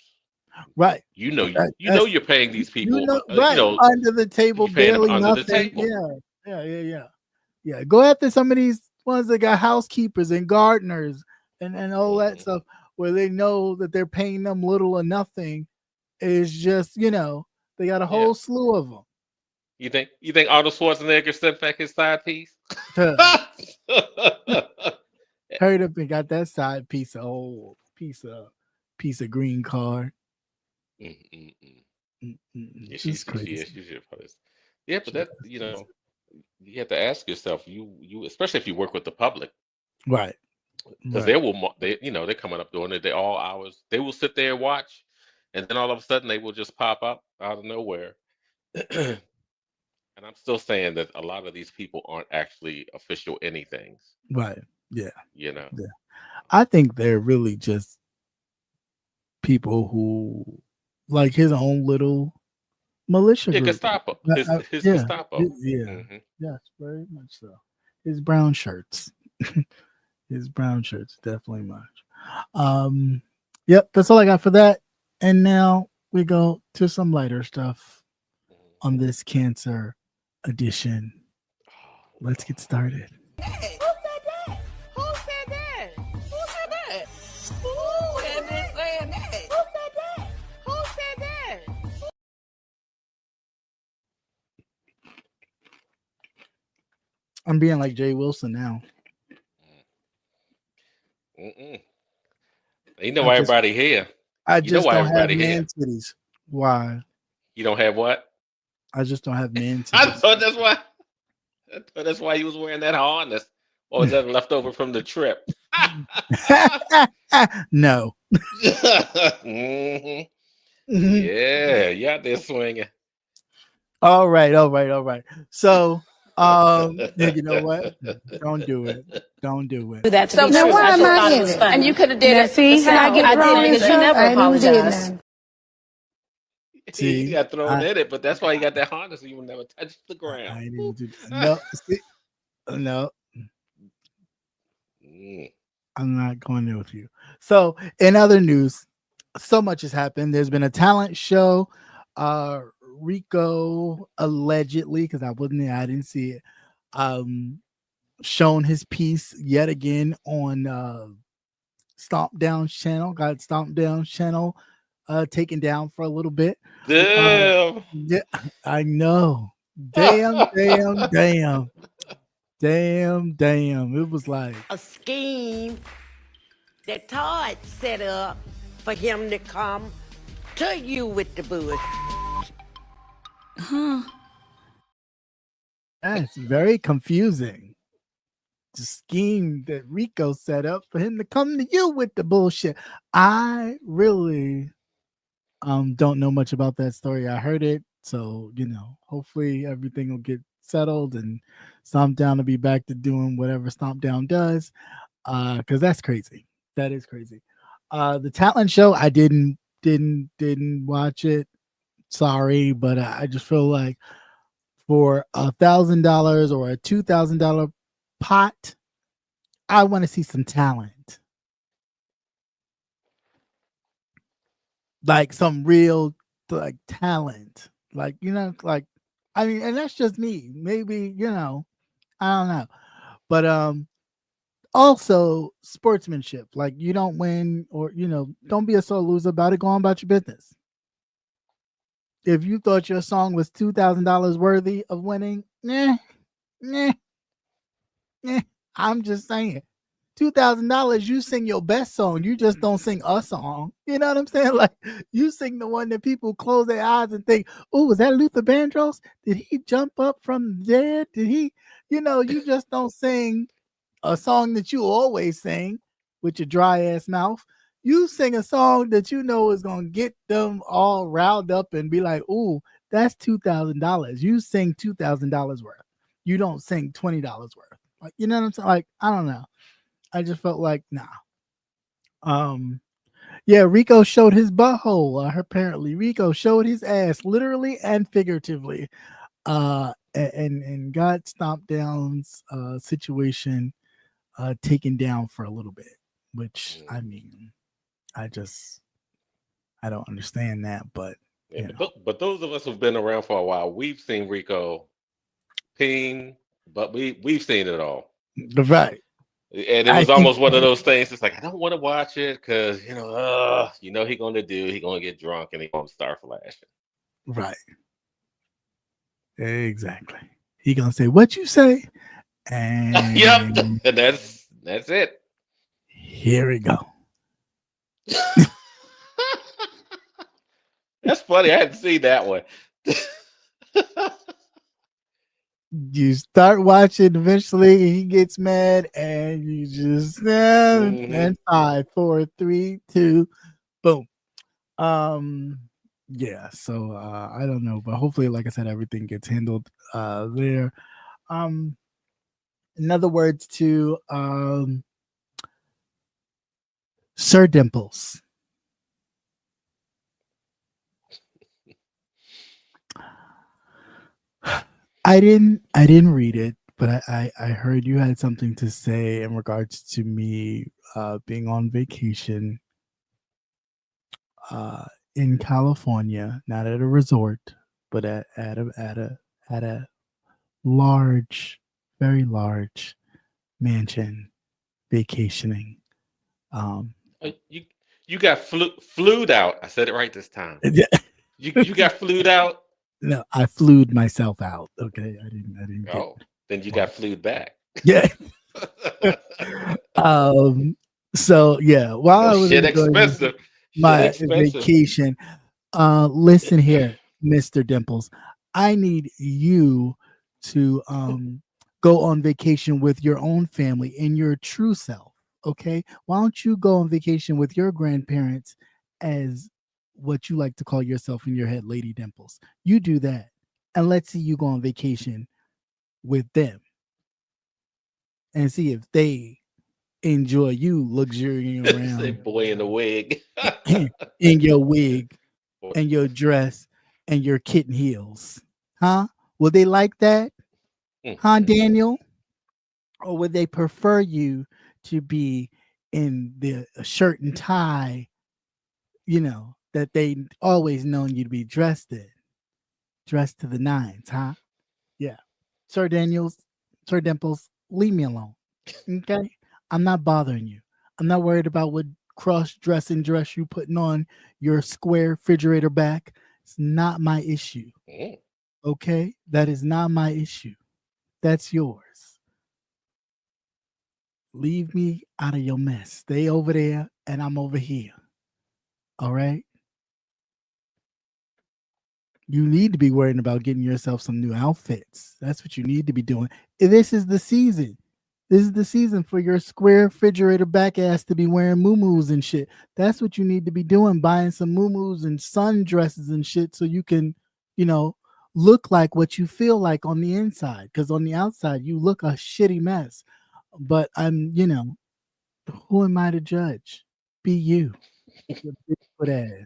Right. You know That's you're paying these people, right under the table, you're paying them barely under the nothing. table. Yeah, yeah. Yeah, go after some of these ones that got housekeepers and gardeners and all that Hmm. stuff where they know that they're paying them little or nothing. Is just they got a Yeah. whole slew of You think Arnold Schwarzenegger sent back his side piece? them. Hurry up and got that side piece of green card. Mm-mm-mm. Yeah, Just crazy. she should probably. Yeah, but Just that, you have to ask yourself, you especially if you work with the public, right, because right, they're coming up doing it. They all hours. They will sit there and watch, and then all of a sudden they will just pop up out of nowhere. And I'm still saying that a lot of these people aren't actually official anythings. right. Yeah, You know, yeah. I think they're really just people who like his own little militia yeah, group. Gestapo, his Yeah, Gestapo. yeah, Hmm. yes, very much so. His brown shirts, his brown shirts, definitely much. Um, yep, that's all I got for that. And now we go to some lighter stuff on this cancer edition. Oh Let's get started. Who said that? Who said that? Who said that? Who is this saying that? Who said that? Who said that? I'm being like Jay Wilson now. Lord. Mm-mm. You know I just, everybody here. I You know just why don't have everybody here. man titties. Why? You don't have what? I just don't have man I titties. thought that's why. I thought that's why you was wearing that harness. Or was that left over from the trip? No. Hmm. Mhm. Yeah, you out there swinging. All right. So, yeah, you know what? Don't do it. Don't do it. That to So be now true. why I am just I thought it in was it? And funny. you could have did Now it. see how I No, get I thrown didn't because do you that. never I ain't even did apologize. nothing. He See, got thrown I, in it, but that's why he got that harness. He would never touch the I ground. didn't Woo. do no. See, no, Mm. I'm not going there with you. So, in other news, so much has happened. There's been a talent show. Rico allegedly, because I wasn't there, I didn't see it. Um, shown his piece yet again on Stomp Down channel. Got Stomp Down channel taken down for a little bit. Uh, Damn. yeah, I know. Damn, damn, damn. Damn. It was like, A scheme that Todd set up for him to come to you with the bush. that's very confusing. The scheme that Rico set up for him to come to you with the bullshit. I really don't know much about that story. I heard it, so hopefully everything will get settled and Stomp Down to be back to doing whatever Stomp Down does. Because that's crazy. That is crazy. The talent show, I didn't watch it. Sorry, but I just feel like for $1,000 or a $2,000 pot, I want to see some talent, like some real like talent, like like I mean, and that's just me. Maybe I don't know, but also sportsmanship. Like you don't win, or don't be a sore loser about it. Go on about your business. If you thought your song was $2,000 worthy of winning, nah, nah, nah. I'm just saying. $2,000, you sing your best song. You just don't sing a song. You know what I'm saying? Like you sing the one that people close their eyes and think, "Oh, was that Luther Vandross? Did he jump up from the dead? Did he?" You just don't sing a song that you always sing with your dry ass mouth. You sing a song that you know is gonna get them all riled up and be like, "Ooh, that's $2,000." You sing $2,000 worth. You don't sing $20 worth. Like you know what I'm saying? Like I don't know. I just felt like nah. Yeah, Rico showed his butthole. Apparently, Rico showed his ass literally and figuratively. And got Stomp Down's situation taken down for a little bit. Which I mean, I don't understand that, but Yeah, but those of us who've been around for a while, we've seen Rico ping, but we've seen it all. right. And it I was think almost one of those things. It's like I don't want to watch it because he gonna get drunk and he gonna start flashing. right. Exactly. He gonna say what you say, Yep, and and that's it. here we go. That's funny. I hadn't seen that one. You start watching, eventually he gets mad, and you just Hmm. and 5, 4, 3, 2, boom. Um, yeah. So I don't know, but hopefully, like I said, everything gets handled there. Um, in other words, to Sir Dimples. I didn't read it, but I heard you had something to say in regards to me being on vacation uh, in California, not at a resort, but at a large, very large mansion vacationing. Um, You got flued out. I said it right this time. You got flued out. no, I flued myself out. Okay, I didn't get. Oh, then you Well, got flued back. yeah. um. So yeah, while I was Shit enjoying expensive. Shit my expensive. vacation, listen here, Mr. Dimples. I need you to go on vacation with your own family in your true self. Okay. Why don't you go on vacation with your grandparents as what you like to call yourself in your head, Lady Dimples? You do that. And let's see you go on vacation with them and see if they enjoy you luxuriating Say around boy in the wig. in your wig and your dress and your kitten heels. Huh? Would they like that? Huh, Daniel? Or would they prefer you to be in the shirt and tie, that they always known you to be dressed in? Dressed to the nines, huh? Yeah. Sir Daniels, Sir Dimples, leave me alone. Okay? I'm not bothering you. I'm not worried about what cross-dressing dress you putting on your square refrigerator back. It's not my issue. Okay? That is not my issue. That's yours. Leave me out of your mess. Stay over there and I'm over here. All right? You need to be worrying about getting yourself some new outfits. That's what you need to be doing. This is the season. This is the season for your square refrigerator back ass to be wearing muumuus and shit. That's what you need to be doing, buying some muumuus and sundresses and shit so you can, look like what you feel like on the inside. Because on the outside, you look a shitty mess. But who am I to judge? Be you. Your Bigfoot ass.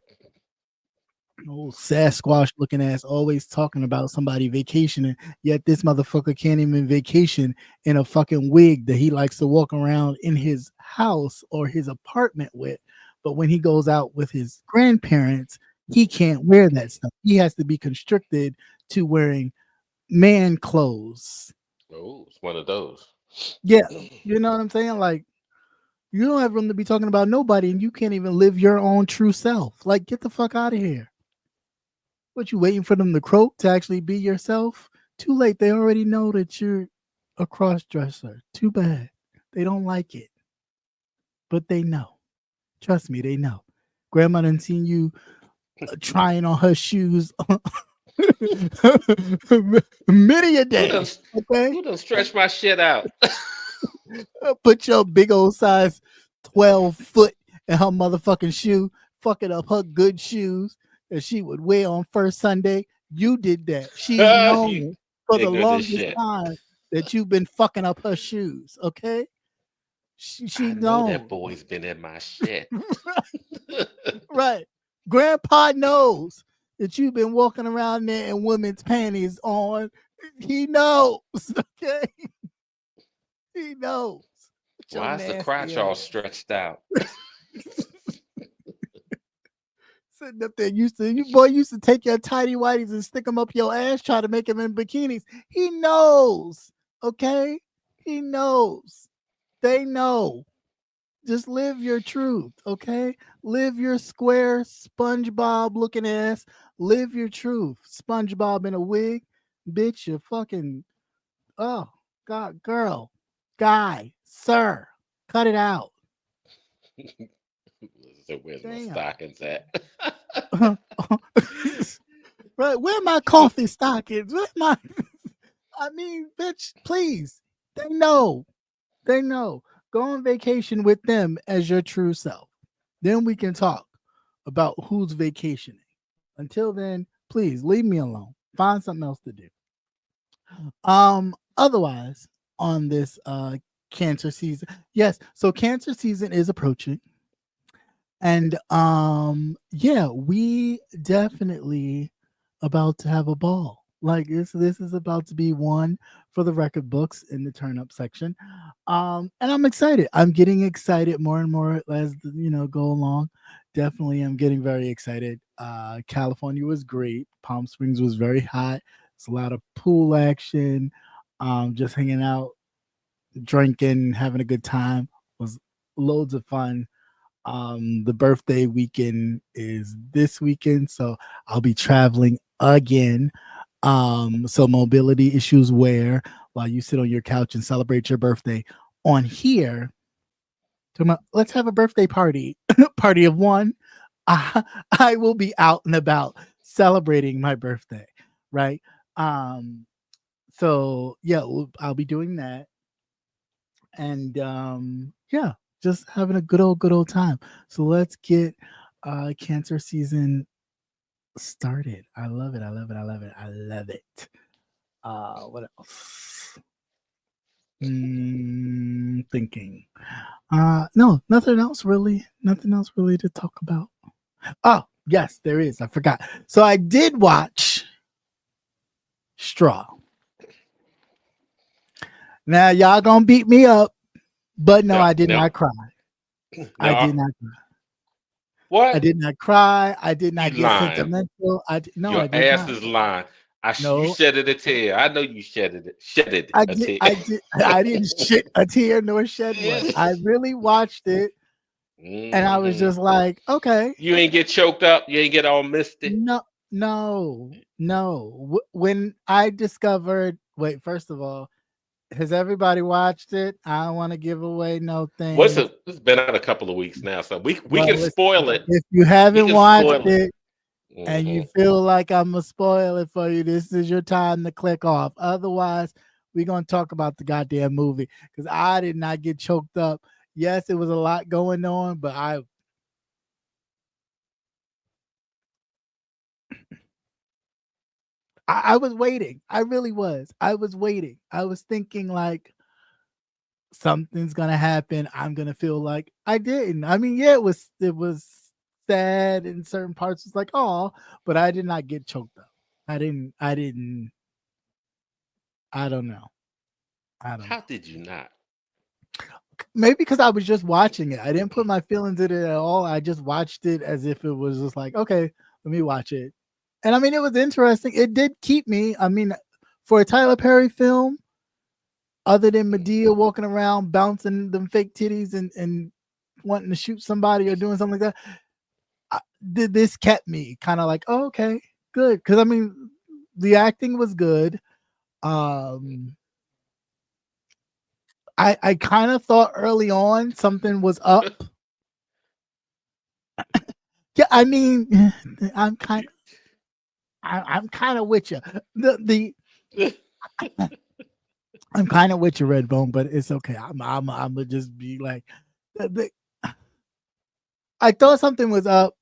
Old Sasquatch looking ass always talking about somebody vacationing, yet this motherfucker can't even vacation in a fucking wig that he likes to walk around in his house or his apartment with. But when he goes out with his grandparents, he can't wear that stuff. He has to be constricted to wearing man clothes. Oh, it's one of those. Yeah, you know what I'm saying? Like, you don't have room to be talking about nobody, and you can't even live your own true self. Like, get the fuck out of here. What, you waiting for them to croak to actually be yourself? Too late. They already know that you're a cross dresser. Too bad. They don't like it. But they know. Trust me, they know. Grandma done seen you trying on her shoes many a Who day. done, Okay? who done stretch my shit out? Put your big old size 12 foot in her motherfucking shoe, fucking up her good shoes that she would wear on first Sunday. You did that. She's You known for the ignorant as longest shit. time that you've been fucking up her shoes. Okay, she I know that knows. boy's been in my shit. Right. Grandpa knows that you've been walking around there in women's panties on. He knows. Okay, he knows. With your Why is the nasty crotch ass. all stretched out? Sitting up there, you used to take your tidy whities and stick them up your ass, try to make them in bikinis. He knows, okay? He knows. They know. Just live your truth, okay? Live your square SpongeBob looking ass. Live your truth. SpongeBob in a wig, bitch. You fucking God, girl, guy, sir, cut it out. So where's my Damn. stockings at? Right, where my coffee stockings? Where my I mean, bitch, please. They know. They know. Go on vacation with them as your true self. Then we can talk about who's vacationing. Until then, please leave me alone. Find something else to do. Otherwise, on this cancer season. Yes, so cancer season is approaching. And yeah, we definitely about to have a ball. Like this is about to be one for the record books in the turn up section. And I'm excited. I'm getting excited more and more as go along. Definitely I'm getting very excited. California was great. Palm Springs was very hot. It's a lot of pool action. Just hanging out, drinking, having a good time. Was loads of fun. The birthday weekend is this weekend, so I'll be traveling again. So mobility issues where while you sit on your couch and celebrate your birthday on here, let's have a birthday party, party of one. I will be out and about celebrating my birthday, right? So yeah, I'll be doing that, and yeah, just having a good old time. So let's get cancer season started. I love it. I love it. I love it. I love it. What else? Thinking. No, nothing else really. Nothing else really to talk about. Oh, yes, there is. I forgot. So I did watch Straw. Now y'all gonna beat me up, but no, I did not cry. I did not cry. What? I did not cry. I did not You get lying. sentimental. Your I did ass not. is lying. You No, shedded a tear. I know you shedded it. Shedded I a did. tear. I didn't shit a tear nor shed one. I really watched it, and I was Mhm. just like, okay, You ain't get choked up. You ain't get all misty. no. No. When I discovered, wait, first of all, has everybody watched it? I don't want to give away no What's things. it? It's been out a couple of weeks now, so we Well, can spoil it. if you We haven't can watched spoil it. it and you feel like I'm gonna spoil it for you, this is your time to click off. Otherwise, we're gonna talk about the goddamn movie because I did not get choked up. Yes, it was a lot going on, but I was waiting. I really was. I was waiting. I was thinking like something's gonna happen. I'm gonna feel like I didn't. I mean, yeah, it was sad in certain parts. It's like, oh, but I did not get choked up. I didn't. I don't know. I don't know. How did you not? Maybe because I was just watching it. I didn't put my feelings in it at all. I just watched it as if it was just like, okay, let me watch it. And I mean, it was interesting. It did keep me. I mean, for a Tyler Perry film, other than Medea walking around bouncing them fake titties and wanting to shoot somebody or doing something like that, this kept me kind of like, oh, okay, good. Because I mean, the acting was good. I kind of thought early on something was up. Yeah, I mean, I'm kind of with you. The I'm kind of with you, Redbone, but it's okay. I'm gonna just be like, the, I thought something was up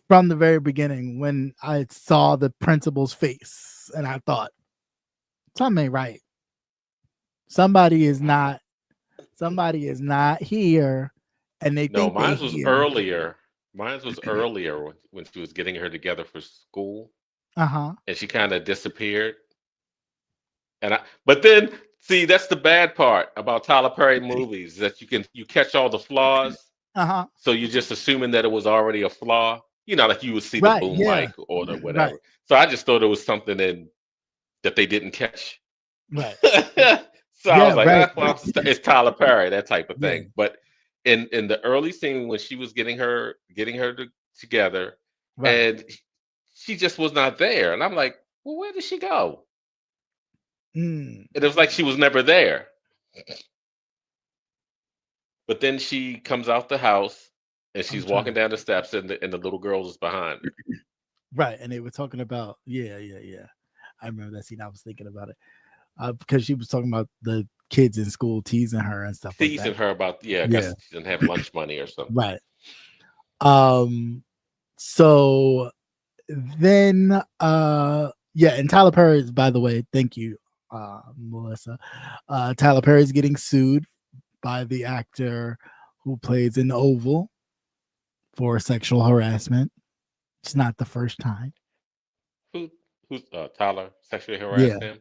from the very beginning when I saw the principal's face, and I thought something ain't right. Somebody is not. Somebody is not here, and they No, think they mine was here. earlier. Mine was earlier when she was getting her together for school, Uh-huh. and she kind of disappeared. But then, see, that's the bad part about Tyler Perry movies that you catch all the flaws, Uh-huh. so you're just assuming that it was already a flaw. You know, like you would see the Right. boom Yeah. mic or the Right. whatever. So I just thought it was something in that they didn't catch. Right. So I was Yeah. like, Right. well, it's Tyler Perry, that type of Yeah. thing. But in the early scene when she was getting her together, Right. and she just was not there, and I'm like, well, where did she go? Mm. And it was like she was never there. But then she comes out the house and I'm she's walking trying. down the steps, and the little girl is behind her, Right. And they were talking about, yeah. I remember that scene. I was thinking about it because she was talking about the kids in school teasing her and stuff like teasing that. her about, yeah, I Yeah. guess she doesn't have lunch money or something. Right. So then yeah, and Tyler Perry is, by the way, thank you, Melissa. Tyler Perry is getting sued by the actor who plays in the Oval for sexual harassment. It's not the first time. Who who's Tyler sexually Yeah. harassed him?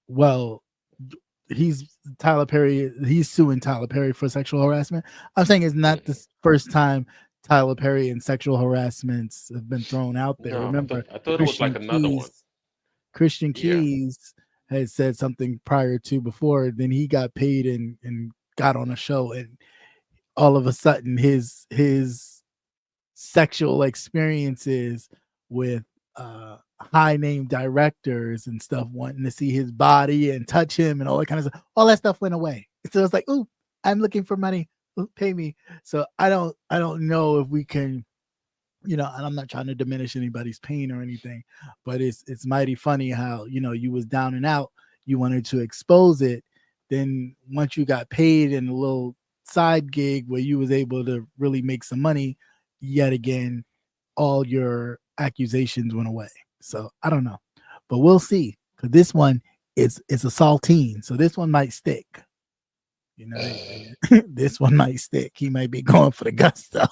Well, he's Tyler Perry. He's suing Tyler Perry for sexual harassment. I'm saying it's not the Mhm. first time Tyler Perry and sexual harassments have been thrown out there. No, Remember, I thought it was like Christian another one. Keys. Christian Yeah. Keys had said something prior to before. Then he got paid and got on a show, and all of a sudden his sexual experiences with high name directors and stuff wanting to see his body and touch him and all that kind of stuff, all that stuff went away. So it's like, ooh, I'm looking for money, ooh, pay me. So I don't know if we can, and I'm not trying to diminish anybody's pain or anything, but it's mighty funny how, you was down and out, you wanted to expose it, then once you got paid in a little side gig where you was able to really make some money, yet again all your accusations went away. So I don't know, but we'll see, because this one is a saltine, so this one might stick. This one might stick. He might be going for the gusto.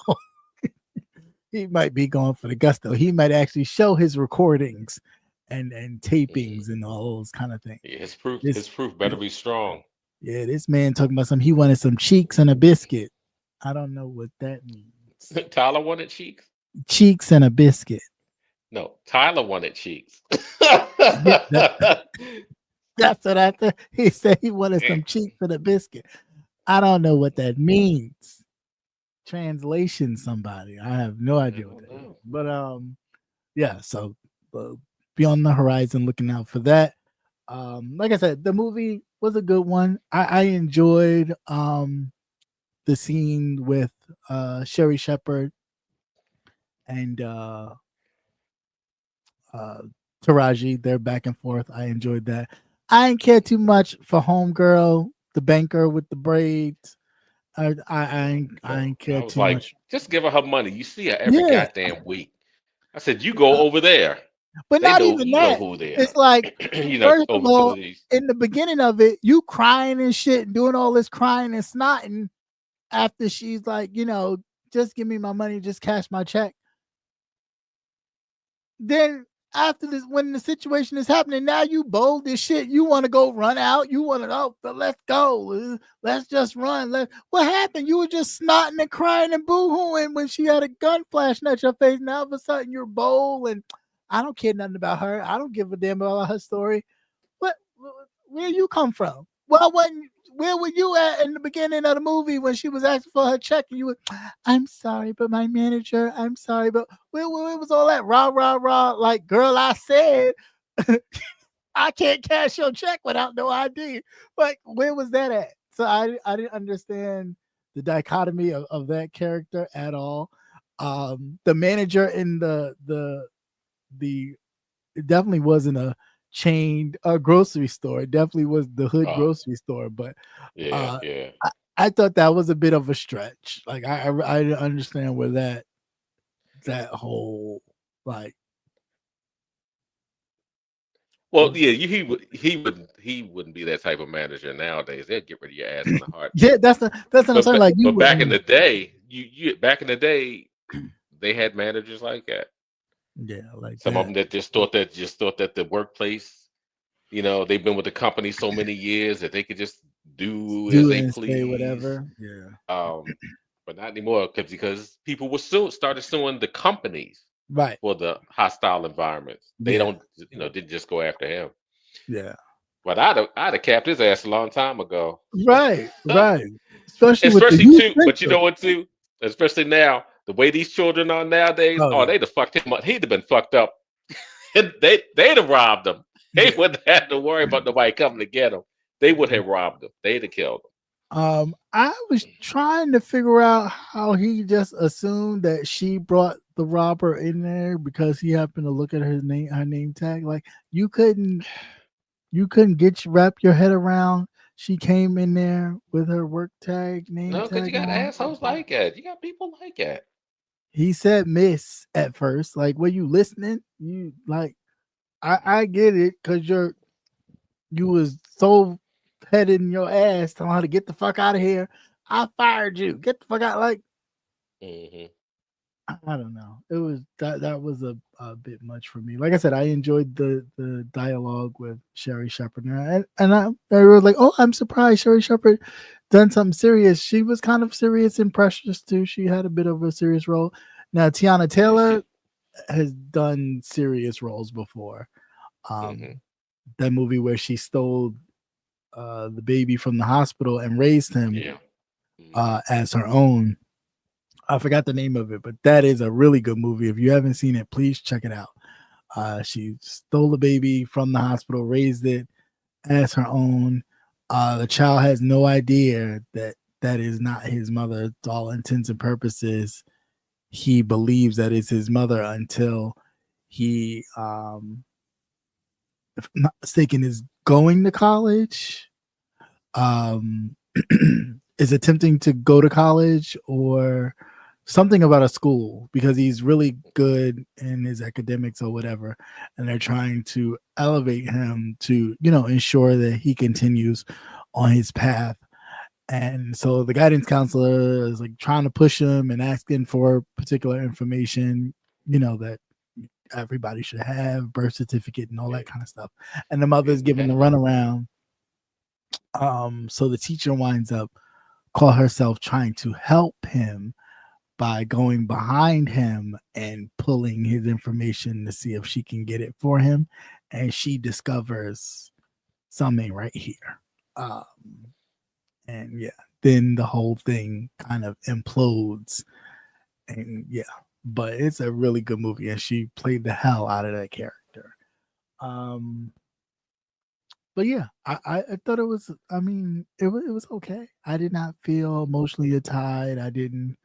He might be going for the gusto. He might actually show his recordings and tapings and all those kind of things. Yeah, This, his proof better be strong. yeah, this man talking about he wanted some cheeks and a biscuit. I don't know what that means. Tyler wanted cheeks? Cheeks and a biscuit. No, Tyler wanted cheeks. Yeah, that's what I thought. He said he wanted some cheeks and a biscuit. I don't know what that means. Translation, somebody. I have no idea what that means. But yeah. So be on the horizon, looking out for that. Like I said, the movie was a good one. I enjoyed the scene with Sherry Shepherd and uh Taraji. They're back and forth. I enjoyed that. I didn't care too much for Homegirl, the banker with the braids. I No, ain't care I was too like, much. just give her money. You see her every Yeah, goddamn week. I said, you go over there. but They not know even you know that. who they It's are. like, You know, first of over some all, of these. in the beginning of it, you crying and shit and doing all this crying and snotting after she's like, just give me my money, just cash my check. Then after this, when the situation is happening, now you bold as shit. You want to go run out. You want to let's go. Let's just run. What happened? You were just snotting and crying and boo-hooing when she had a gun flashing at your face. Now all of a sudden you're bold and I don't care nothing about her. I don't give a damn about her story. What? Where you come from? Well, where were you at in the beginning of the movie when she was asking for her check and you were, I'm sorry, but my manager, I'm sorry, but where was all that rah, rah, rah? Like, girl, I said, I can't cash your check without no ID. Like, where was that at? So I didn't understand the dichotomy of that character at all. The manager in the it definitely wasn't a chained grocery store. It definitely was the hood Oh, grocery store, but yeah, uh, yeah. I thought that was a bit of a stretch. Like I didn't understand where that whole like Well, yeah, he wouldn't be that type of manager nowadays. They'd get rid of your ass in a yeah, heartbeat. that's what I'm But saying. ba- Like you but back in wouldn't. the day, you back in the day, they had managers like that. Yeah, like Some of that. them that just thought that the workplace, they've been with the company so many years that they could just do as Do they and say please. whatever. Yeah. Um, but not anymore because people were started suing the companies Right. for the hostile environments. They Yeah. don't, didn't just go after him. Yeah. But I'd have capped his ass a long time ago. Right. Right. Especially with the Especially youth too, but you center. know what too? Especially now, the way these children are nowadays, Oh oh, yeah. they'd have fucked him up. He'd have been fucked up. They'd have robbed him. They Yeah. wouldn't have to worry about nobody coming to get him. They would have robbed him. They'd have killed him. I was trying to figure out how he just assumed that she brought the robber in there because he happened to look at her name tag. Like you couldn't wrap your head around. She came in there with her work tag, name No, because you tag got on. assholes like that. You got people like that. He said Miss at first. Like, were you listening? You like I get it because you was so headed in your ass telling her to get the fuck out of here. I fired you. Get the fuck out. Like, Hmm. I don't know. It was that was a bit much for me. Like I said, I enjoyed the dialogue with Sherry Shepherd, and I was like, oh, I'm surprised Sherry Shepherd done something serious. She was kind of serious and precious too. She had a bit of a serious role. Now Tiana Yeah, Taylor has done serious roles before. hmm. Um, that movie where she stole the baby from the hospital and raised him Yeah. Hmm. as her own. I forgot the name of it, but that is a really good movie. If you haven't seen it, please check it out. She stole the baby from the hospital, raised it as her own. The child has no idea that that is not his mother. To all intents and purposes, he believes that it's his mother until he, if I'm not mistaken, is going to college. Um, is attempting to go to college or something about a school because he's really good in his academics or whatever, and they're trying to elevate him to ensure that he continues on his path. And so the guidance counselor is like trying to push him and asking for particular information, that everybody should have, birth certificate and all Yeah. that kind of stuff. And the mother's Yeah. giving the runaround. So the teacher winds up call herself trying to help him by going behind him and pulling his information to see if she can get it for him. And she discovers something right here. Um, and yeah, then the whole thing kind of implodes. And yeah. but it's a really good movie, and she played the hell out of that character. Um, but yeah, I thought it was. I mean, it was okay. I did not feel emotionally tied. I didn't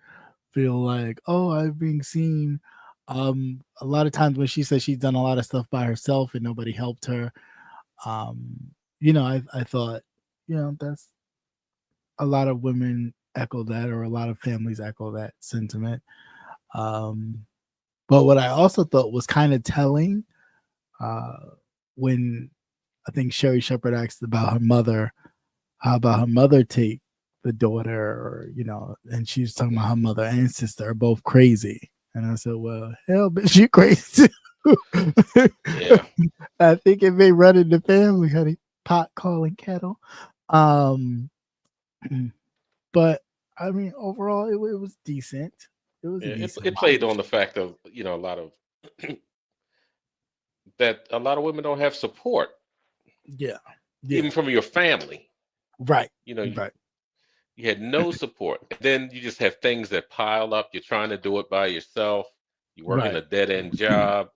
feel like, oh, I'm being seen. A lot of times when she says she's done a lot of stuff by herself and nobody helped her, um, I thought, that's a lot of women echo that, or a lot of families echo that sentiment. Um, but what I also thought was kind of telling, uh, when I think Sherry Shepherd asked about her mother, how about her mother take the daughter, or and she's talking about her mother and sister are both crazy. And I said, well, hell, bitch, you crazy too. Yeah. I think it may run in the family, honey. Pot calling kettle. Um, but I mean, overall, it was decent. It was a Yeah, it decent it played watch. on the fact of a lot of that a lot of women don't have support Yeah, even yeah, from your family. right, You know, you, right, you had no support. And then you just have things that pile up. You're trying to do it by yourself. You're working right. a dead end job.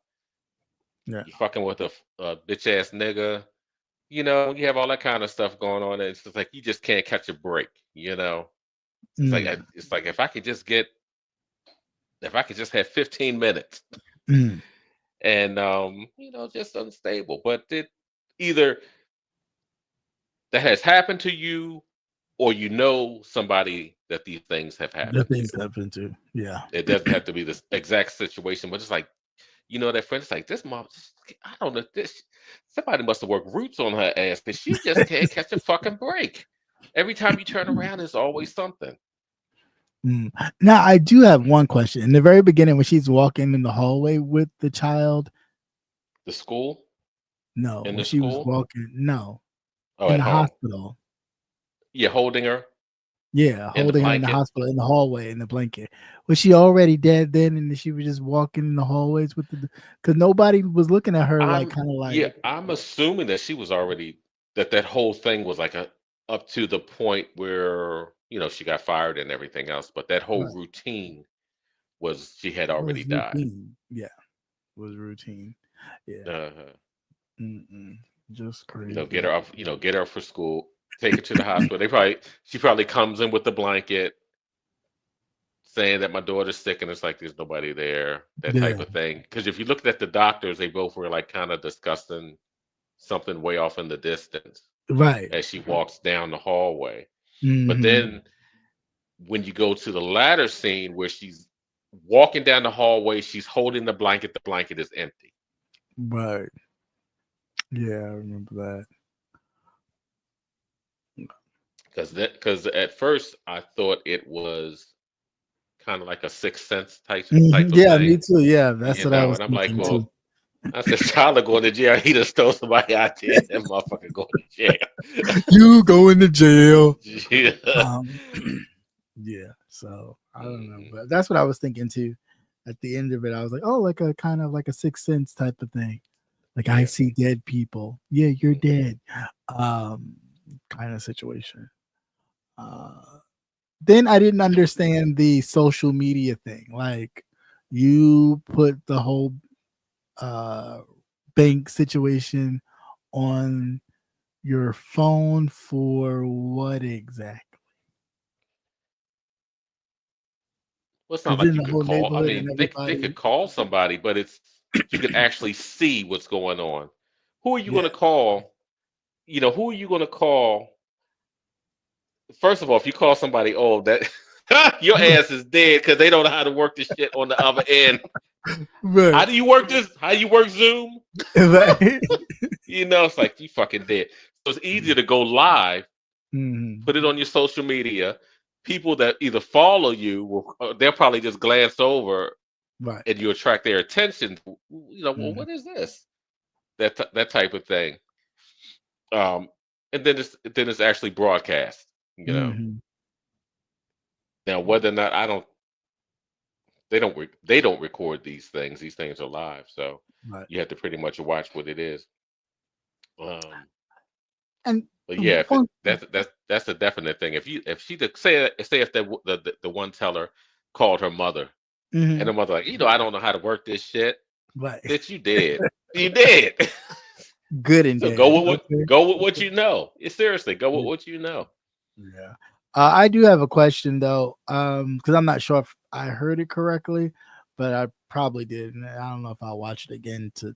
Yeah. You're fucking with a bitch ass nigga. You have all that kind of stuff going on. And it's just like you just can't catch a break. Mm, It's like if I could just have 15 minutes mm. and just unstable. But it either that has happened to you or somebody that these things have The happened to. things happen too. Yeah. It doesn't have to be this exact situation, but it's like, that friend is like, this mom, I don't know, this somebody must have worked roots on her ass because she just can't catch a fucking break. Every time you turn around, there's always something. Mm. Now I do have one question. In the very beginning, when she's walking in the hallway with the child, The school, no, in when the she was school, walking, no, oh, in at the home. hospital. Yeah, holding her Yeah, in the holding her in the blanket. hospital in the hallway in the blanket. Was she already dead then, and she was just walking in the hallways with the? Because nobody was looking at her like, kind of like, I'm assuming that she was already that whole thing was like a up to the point where she got fired and everything else, but that whole right, routine was she had it already was died. routine. Yeah, it was routine. Yeah, Uh, mm-mm. Just get crazy. her up, get her for school, take her to the hospital. She probably comes in with the blanket saying that my daughter's sick, and it's like there's nobody there, that type Yeah, of thing. Because if you looked at the doctors, they both were like kind of discussing something way off in the distance right. as she walks down the hallway. But Hmm. then when you go to the latter scene where she's walking down the hallway, she's holding the blanket is empty. Right. Yeah, I remember that. Because at first I thought it was kind of like a sixth sense type Mhm. of Yeah, me thing, too. Yeah, that's what I was and I'm like, thinking too. well, I said, Tyler going to jail. He just stole somebody idea. That motherfucker going to You going to jail. jail. Yeah. Um, yeah. So I don't know, Mhm. but that's what I was thinking too. At the end of it, I was like, oh, like a kind of like a sixth sense type of thing. Like I Yeah. see dead people. Yeah, you're Mhm. dead. Um, kind of situation. Uh, then I didn't understand the social media thing. Like you put the whole uh bank situation on your phone for what exactly? Well, it's not Because like then you the could whole call. I neighborhood and mean, they everybody, could call somebody, but you could actually see what's going on. Who are you yeah, going to call? Who are you going to call? First of all, if you call somebody old, that your ass is dead because they don't know how to work this shit on the other end. How right, do you work this? How do you work Zoom? right. It's like you fucking dead. So it's easier to go live, Mhm. put it on your social media. People that either follow you, they'll probably just glance over Right. and you attract their attention. Well, Mhm. what is this? That type of thing. Um, and then it's actually broadcast. You know. Mhm. Now whether or not they don't record these things. These things are live, so Right. you have to pretty much watch what it is. Um, And but yeah, if one, that's a definite thing. If she say if the one teller called her mother, And the mother like, I don't know how to work this shit. But Bitch, you did. You did. good and So dead. Okay. go with what you know. Seriously, go with what you know. Yeah. I do have a question though, because I'm not sure if I heard it correctly, but I probably did, and I don't know if I'll watch it again to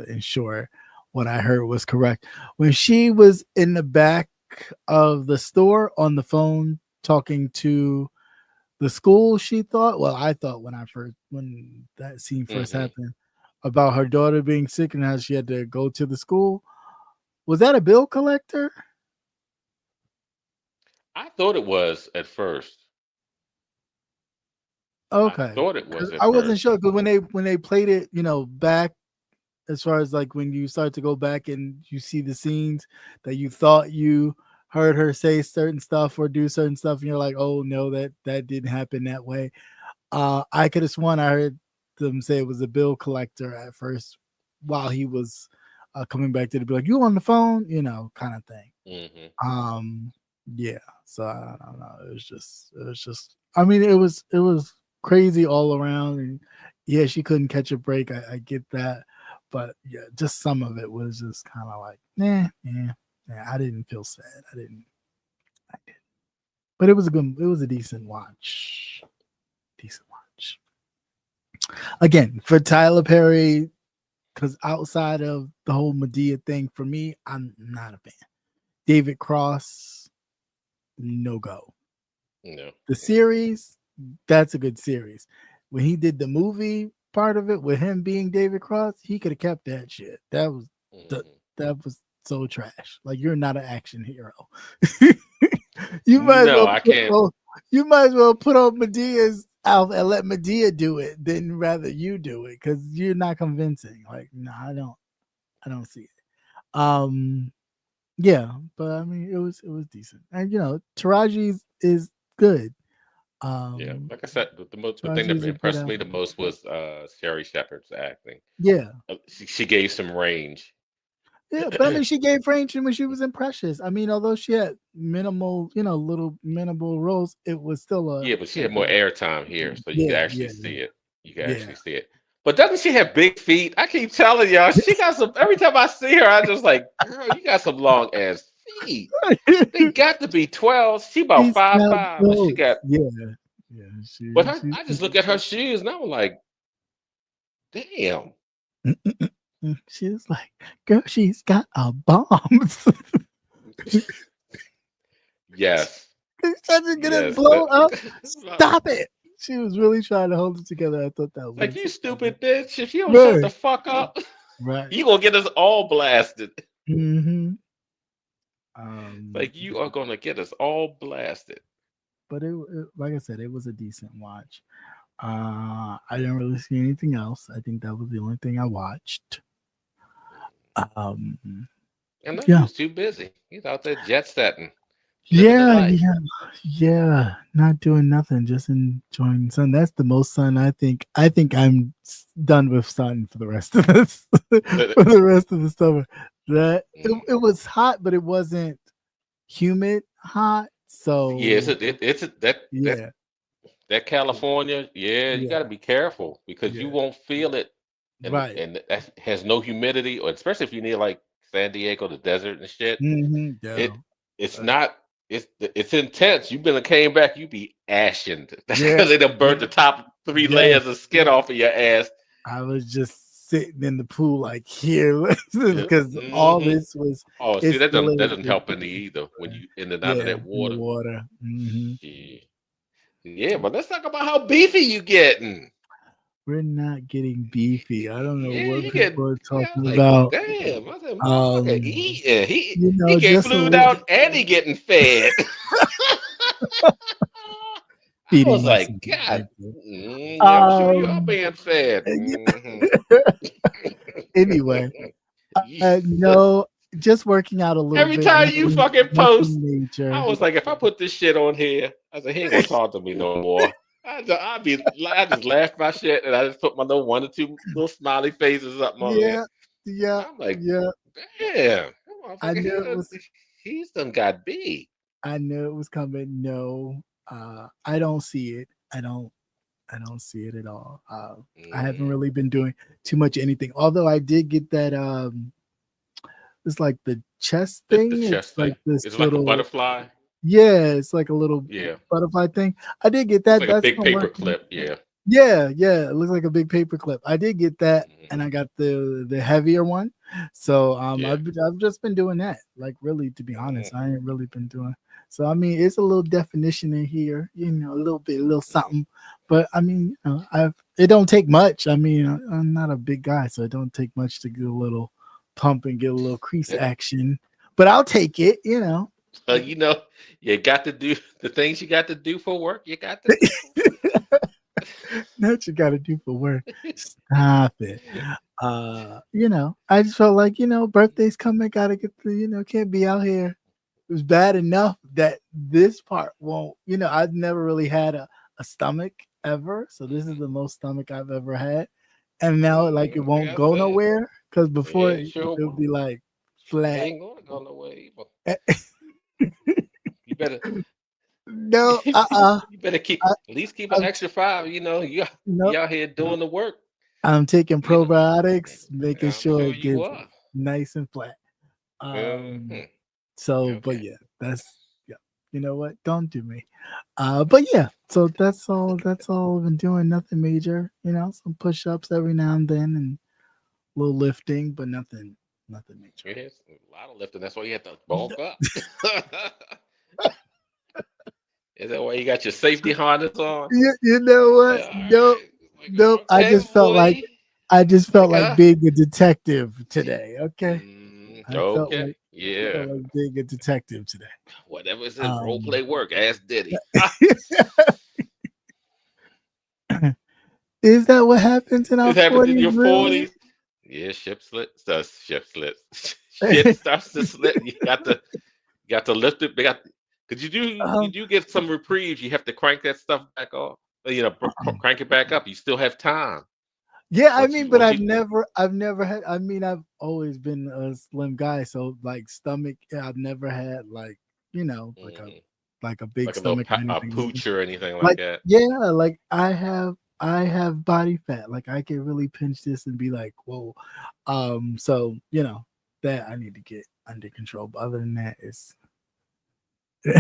ensure what I heard was correct. When she was in the back of the store on the phone talking to the school, I thought when that scene first Hmm. happened about her daughter being sick and how she had to go to the school. Was that a bill collector? I thought it was at first. I Okay, thought it was 'cause at I wasn't first. sure because when they played it, back as far as like when you start to go back and you see the scenes that you thought you heard her say certain stuff or do certain stuff, and you're like, oh no, that didn't happen that way. I could have sworn I heard them say it was a bill collector at first while he was coming back to the be like, you on the phone, kind of thing. Hmm. Um, yeah. So I don't know. It was just. I mean, it was crazy all around, and yeah, she couldn't catch a break. I get that, but yeah, just some of it was just kind of like, yeah. I didn't feel sad. I didn't. I did, but it was a good. It was a decent watch. Decent watch. Again for Tyler Perry, because outside of the whole Medea thing, for me, I'm not a fan. David Cross, no go. No. The series, that's a good series. When he did the movie part of it with him being David Cross, he could have kept that shit. The, Hmm. that was so trash. Like you're not an action hero. you might as No, well I put can't. on, you might as well put on Medea's out and let Medea do it than rather you do it because you're not convincing. Like, no, I don't see it. Yeah, but I mean it was decent. And Taraji's is good. Yeah, Um like I said, the thing Taraji that is a good impressed me the actress. most was Sherry Shepherd's acting. Yeah. She gave some range. Yeah, but I mean she gave range when she was in Precious. I mean, although she had minimal, little minimal roles, it was still a Yeah, but she pretty had more good. airtime here, so you could Yeah, actually yeah, see it. You could yeah. actually see it. But doesn't she have big feet? I keep telling y'all, she got some. Every time I see her, I just like, girl, you got some long ass feet. They Yeah. got to be 12. She about She's five got five, but she both. got. Yeah. Yeah, But she's I just look at her shoes and I was like, damn. she was like, girl, she's got a bomb. Yes, He's trying to get it yes. blown up. Stop it. She was really trying to hold it together. I thought that Like was you stupid bitch. If you don't shut right. the fuck up, Right. you gonna get us all blasted. Mm-hmm. Um, Like you are gonna get us all blasted. but like I said, it was a decent watch. I didn't really see anything else. I think that was the only thing I watched. Um, I know you yeah, was too busy. He's out there jet setting, living the yeah, life. yeah, yeah. Not doing nothing, just enjoying the sun. That's the most sun I think. I think I'm done with sun for the rest of this for the rest of the summer. That it was hot, but it wasn't humid hot. Yeah, So it's yeah, that California. Yeah, you got to yeah, be careful because you yeah. won't feel it, Right. and that has no humidity, or especially if you near like San Diego, the desert and shit. Yeah. It it's Uh, not. It's intense. You been came back, you be ashen. That's yeah. because they done burnt the top three Yes. layers of skin off of your ass. I was just sitting in the pool like here because all Hmm. this was Oh, see, it's still that is doesn't it's help any either when you in and out of yeah that in the water. water. Shit. Yeah, but let's talk about how beefy you getting. We're not getting beefy. I don't know Yeah, what you get. people are Yeah, I talking was like, about. damn. I said, motherfucker, Um, eating. He getting just a flued little out and he getting fed. I feeding was myself. like, God, Thank you. yeah, I'm sure you are Um, being fed. Hmm. anyway, Yes. no, just working out a little Every bit. time you fucking post, Nothing I major. was like, if I put this shit on here, I said, he ain't gonna talk to me no more. I just laughed my shit and I just put my little one or two little smiley faces up on there. Yeah, yeah, I'm like, yeah. damn, that I motherfucker, knew it was. he's done got beat. I knew it was coming. No, I don't see it. I don't. I don't see it at all. I haven't Mm. really been doing too much anything. Although I did get that it's like the chest The thing. It's chest like thing. this It's like a little butterfly. yeah, it's like a little Yeah. butterfly thing. I did get Looks that. like a That's big been paper working. clip. Yeah. Yeah, yeah. It looks like a big paper clip. I did get that, Mhm. and I got the heavier one. So Yeah. I've just been doing that. Like really, to be honest, Mm. I ain't really been doing. So I mean, it's a little definition in here, a little bit, a little Mm. something. But I mean, I've it don't take much. I mean, I'm not a big guy, so it don't take much to get a little pump and get a little crease action. But I'll take it. You know, you got to do the things you got to do for work. You got to do for work. What you gotta do for work. Stop it. I just felt like, birthdays coming, gotta get the, can't be out here. It was bad enough that this part won't, I've never really had a stomach ever. So this is Mhm. the most stomach I've ever had. And now like it Mhm. Like won't I go said, nowhere. Cause before yeah, it sure. would be like It flat. ain't going to go nowhere either. You better, No, you better keep I, at least keep an I'm, extra five. no, you out here doing the work. I'm taking You know, probiotics, making I'm sure sure it you gets are. nice and flat. Hmm. So, but Okay. yeah, that's yeah. You know what? Don't do me. But yeah, so that's all. That's all I've been doing. Nothing major. Some push-ups every now and then, and a little lifting, but nothing major. Yes, a lot of lifting. That's why you have to bulk up. Is that why you got your safety harness on? You know what? Yeah, all Nope, right. Like, nope. okay, boy. I just felt Like, like being a detective today. Okay, I okay. felt Yeah. like being a detective today. Whatever it says, role Um, play work. Ask Diddy. is that what happens in our It happens in 40s? your Really? 40s. Yeah, ship slits. Shit starts to slip. You got to lift it. Cause you Um, do get some reprieve. You have to crank that stuff back off. Crank it back up. You still have time. Yeah, I Once mean, you but once you I've never had. I mean, I've always been a slim guy, so like stomach. I've never had like Mhm. like a big Like a little stomach or a anything. pooch or anything like Like that. yeah, like I have body fat. Like I can really pinch this and be like, whoa. So that I need to get under control. But other than that, it's Yeah,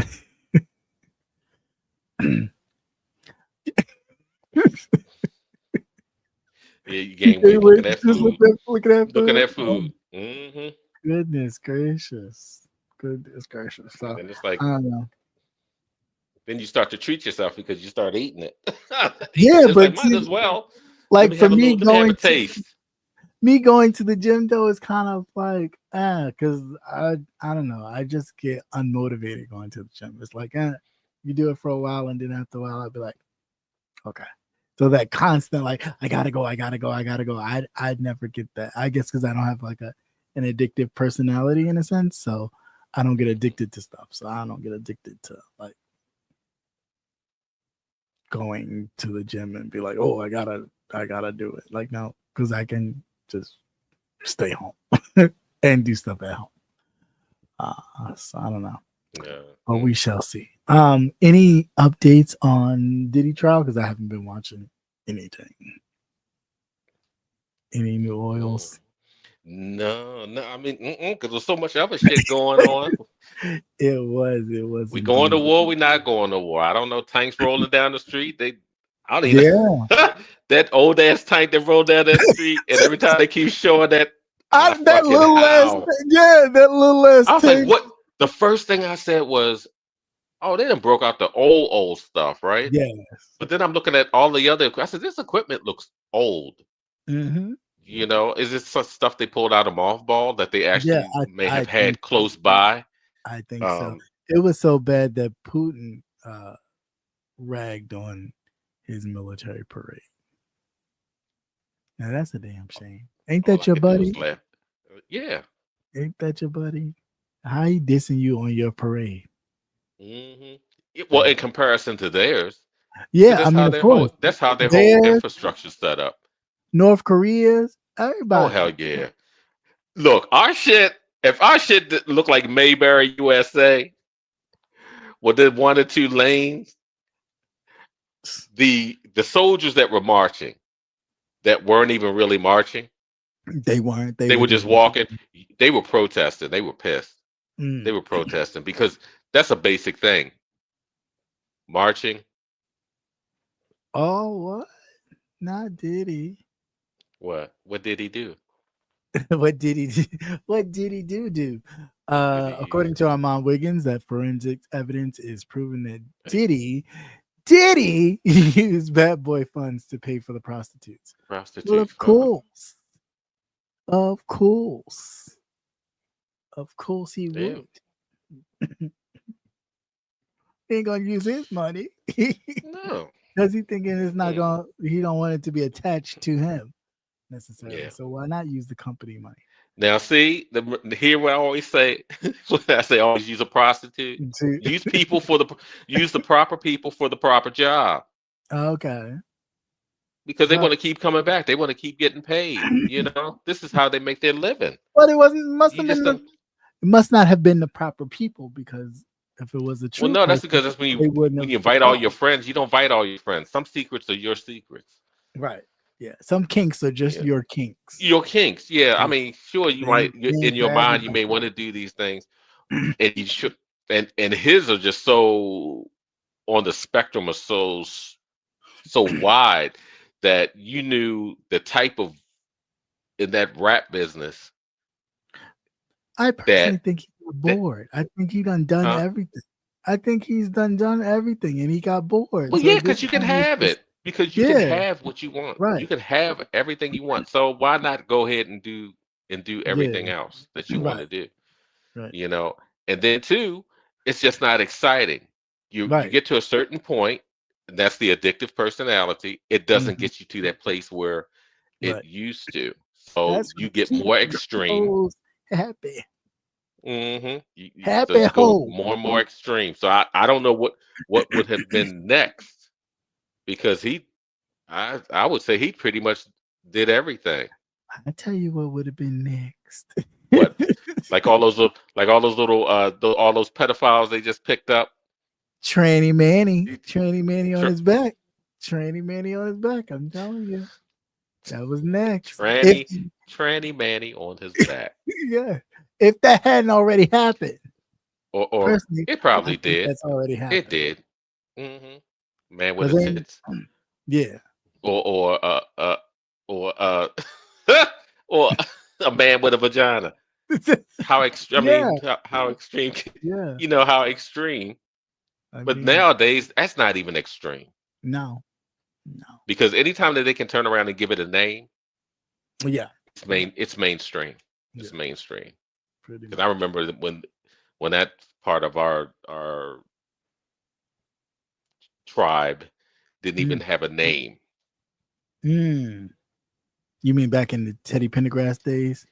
you you gain can't weight wait looking at just food. looking at Looking food. at Oh, food. Hmm. goodness gracious, goodness gracious. And So then it's like I don't know. then you start to treat yourself because you start eating it. Yeah, It's like but might see, as well. Let like me for have a little. Let me have a taste. me going to the gym though is kind of like because I don't know. I just get unmotivated going to the gym. It's like you do it for a while and then after a while I'll be like, okay. So that constant like I gotta go, I gotta go, I gotta go. I'd never get that. I guess because I don't have like an addictive personality in a sense. So I don't get Mhm. addicted to stuff. So I don't get addicted to like going to the gym and be like, oh, I gotta do it. Like no, because I can just stay home and do stuff at home. So I don't know, Yeah. but we shall see. Any updates on Diddy trial? Because I haven't been watching anything. Any new Mm. oils? No, no. I mean, because there's so much other shit going on. It was We going to indeed. war. We not going to war. I don't know. Tanks rolling down the street. I don't even Yeah, that old ass tank that rolled down that street, and every time they keep showing that, I that fucking little ass, how. yeah, that little ass I was like, tank. what? The first thing I said was, oh, they done broke out the old stuff, right? Yes. But then I'm looking at all the other. I said, this equipment looks old. Hmm. Is this such stuff they pulled out of mothball that they Yeah, actually may I have think had so. close by? I think so. Um, It was so bad that Putin ragged on his military parade. Now that's a damn shame. Ain't all that I your could do was buddy? laugh. Yeah. Ain't that your buddy? How he dissing you on your parade? Hmm. Well, That in comparison to theirs, because yeah, I mean, of course, that's how their whole there's infrastructure set up. North Korea's Oh everybody. hell yeah! Look, our shit. If our shit looked like Mayberry USA with the one or two lanes, the soldiers that were marching, that weren't even really marching, They weren't. They they were were just just. walking. They were protesting. They were pissed. They Mm. were protesting because that's a basic thing. Marching. Oh, what? Not Diddy. What? What did he do? What did he do? What did he do? Did he use? According to Armand Wiggins, that forensic evidence is proving that Diddy used bad boy funds to pay for the prostitutes. Well, Prostitutes. of course. Of course. Of course he Yeah. would. He ain't gonna use his money. No. Because he thinking it's not Mm. gonna he don't want it to be attached to him necessarily. Yeah. So why not use the company money? Now, see, here what I always say, when I say always use a prostitute, To- use people for the use the proper people for the proper job okay. because they Well, want to keep coming back. They want to keep getting paid. You know, this is how they make their living. but it wasn't must You have just been the don't. it must not have been the proper people because if it was a Well, true no, that's person, because that's they wouldn't when have you invite all called. your friends. You don't invite all your friends. Some secrets are your secrets. Right. Yeah. Some kinks are just Yeah, your kinks. your kinks. Yeah, I Yeah. mean, sure, you might They ain't in your for mind you everybody. may want to do these things, and you should. And his are just so on the spectrum are so wide that you knew the type of in that rap business I that personally think he got that bored. I think he done huh? everything. I think he's done everything and he got bored. Well, So yeah, at this because you can point it's have just it because you can yeah, have what you want. You right. can have everything you want. So why not go ahead and do Yeah, everything else that you want right, to do? right, You know, and then two, it's just not exciting. You right, get to a certain point, and that's the addictive personality. It doesn't mhm, get you to that place where it right. used to. So That's what you get keeps more the extreme. hoes happy. So Happy you go hoe. more and more extreme. So I don't know what would have been next because I would say he pretty much did everything. I tell you what would have been next. What like all those pedophiles they just picked up. Tranny Manny on Tr- his back. Tranny Manny on his back. I'm telling you, that was next. If tranny tranny Manny on his back. yeah, if that hadn't already happened, Or personally, it I probably think did. that's already It happened. did. hmm Man with Cause the then, tits. yeah, Or or a man with a vagina. How extreme? I yeah, mean, how extreme? yeah. You know how extreme. I But mean, nowadays, that's not even extreme no, no, because anytime that they can turn around and give it a name, yeah, it's mainstream. yeah, It's mainstream. pretty Because I much. remember that when that part of our tribe didn't Mm, even have a name. mm. You mean back in the Teddy Pendergrass days?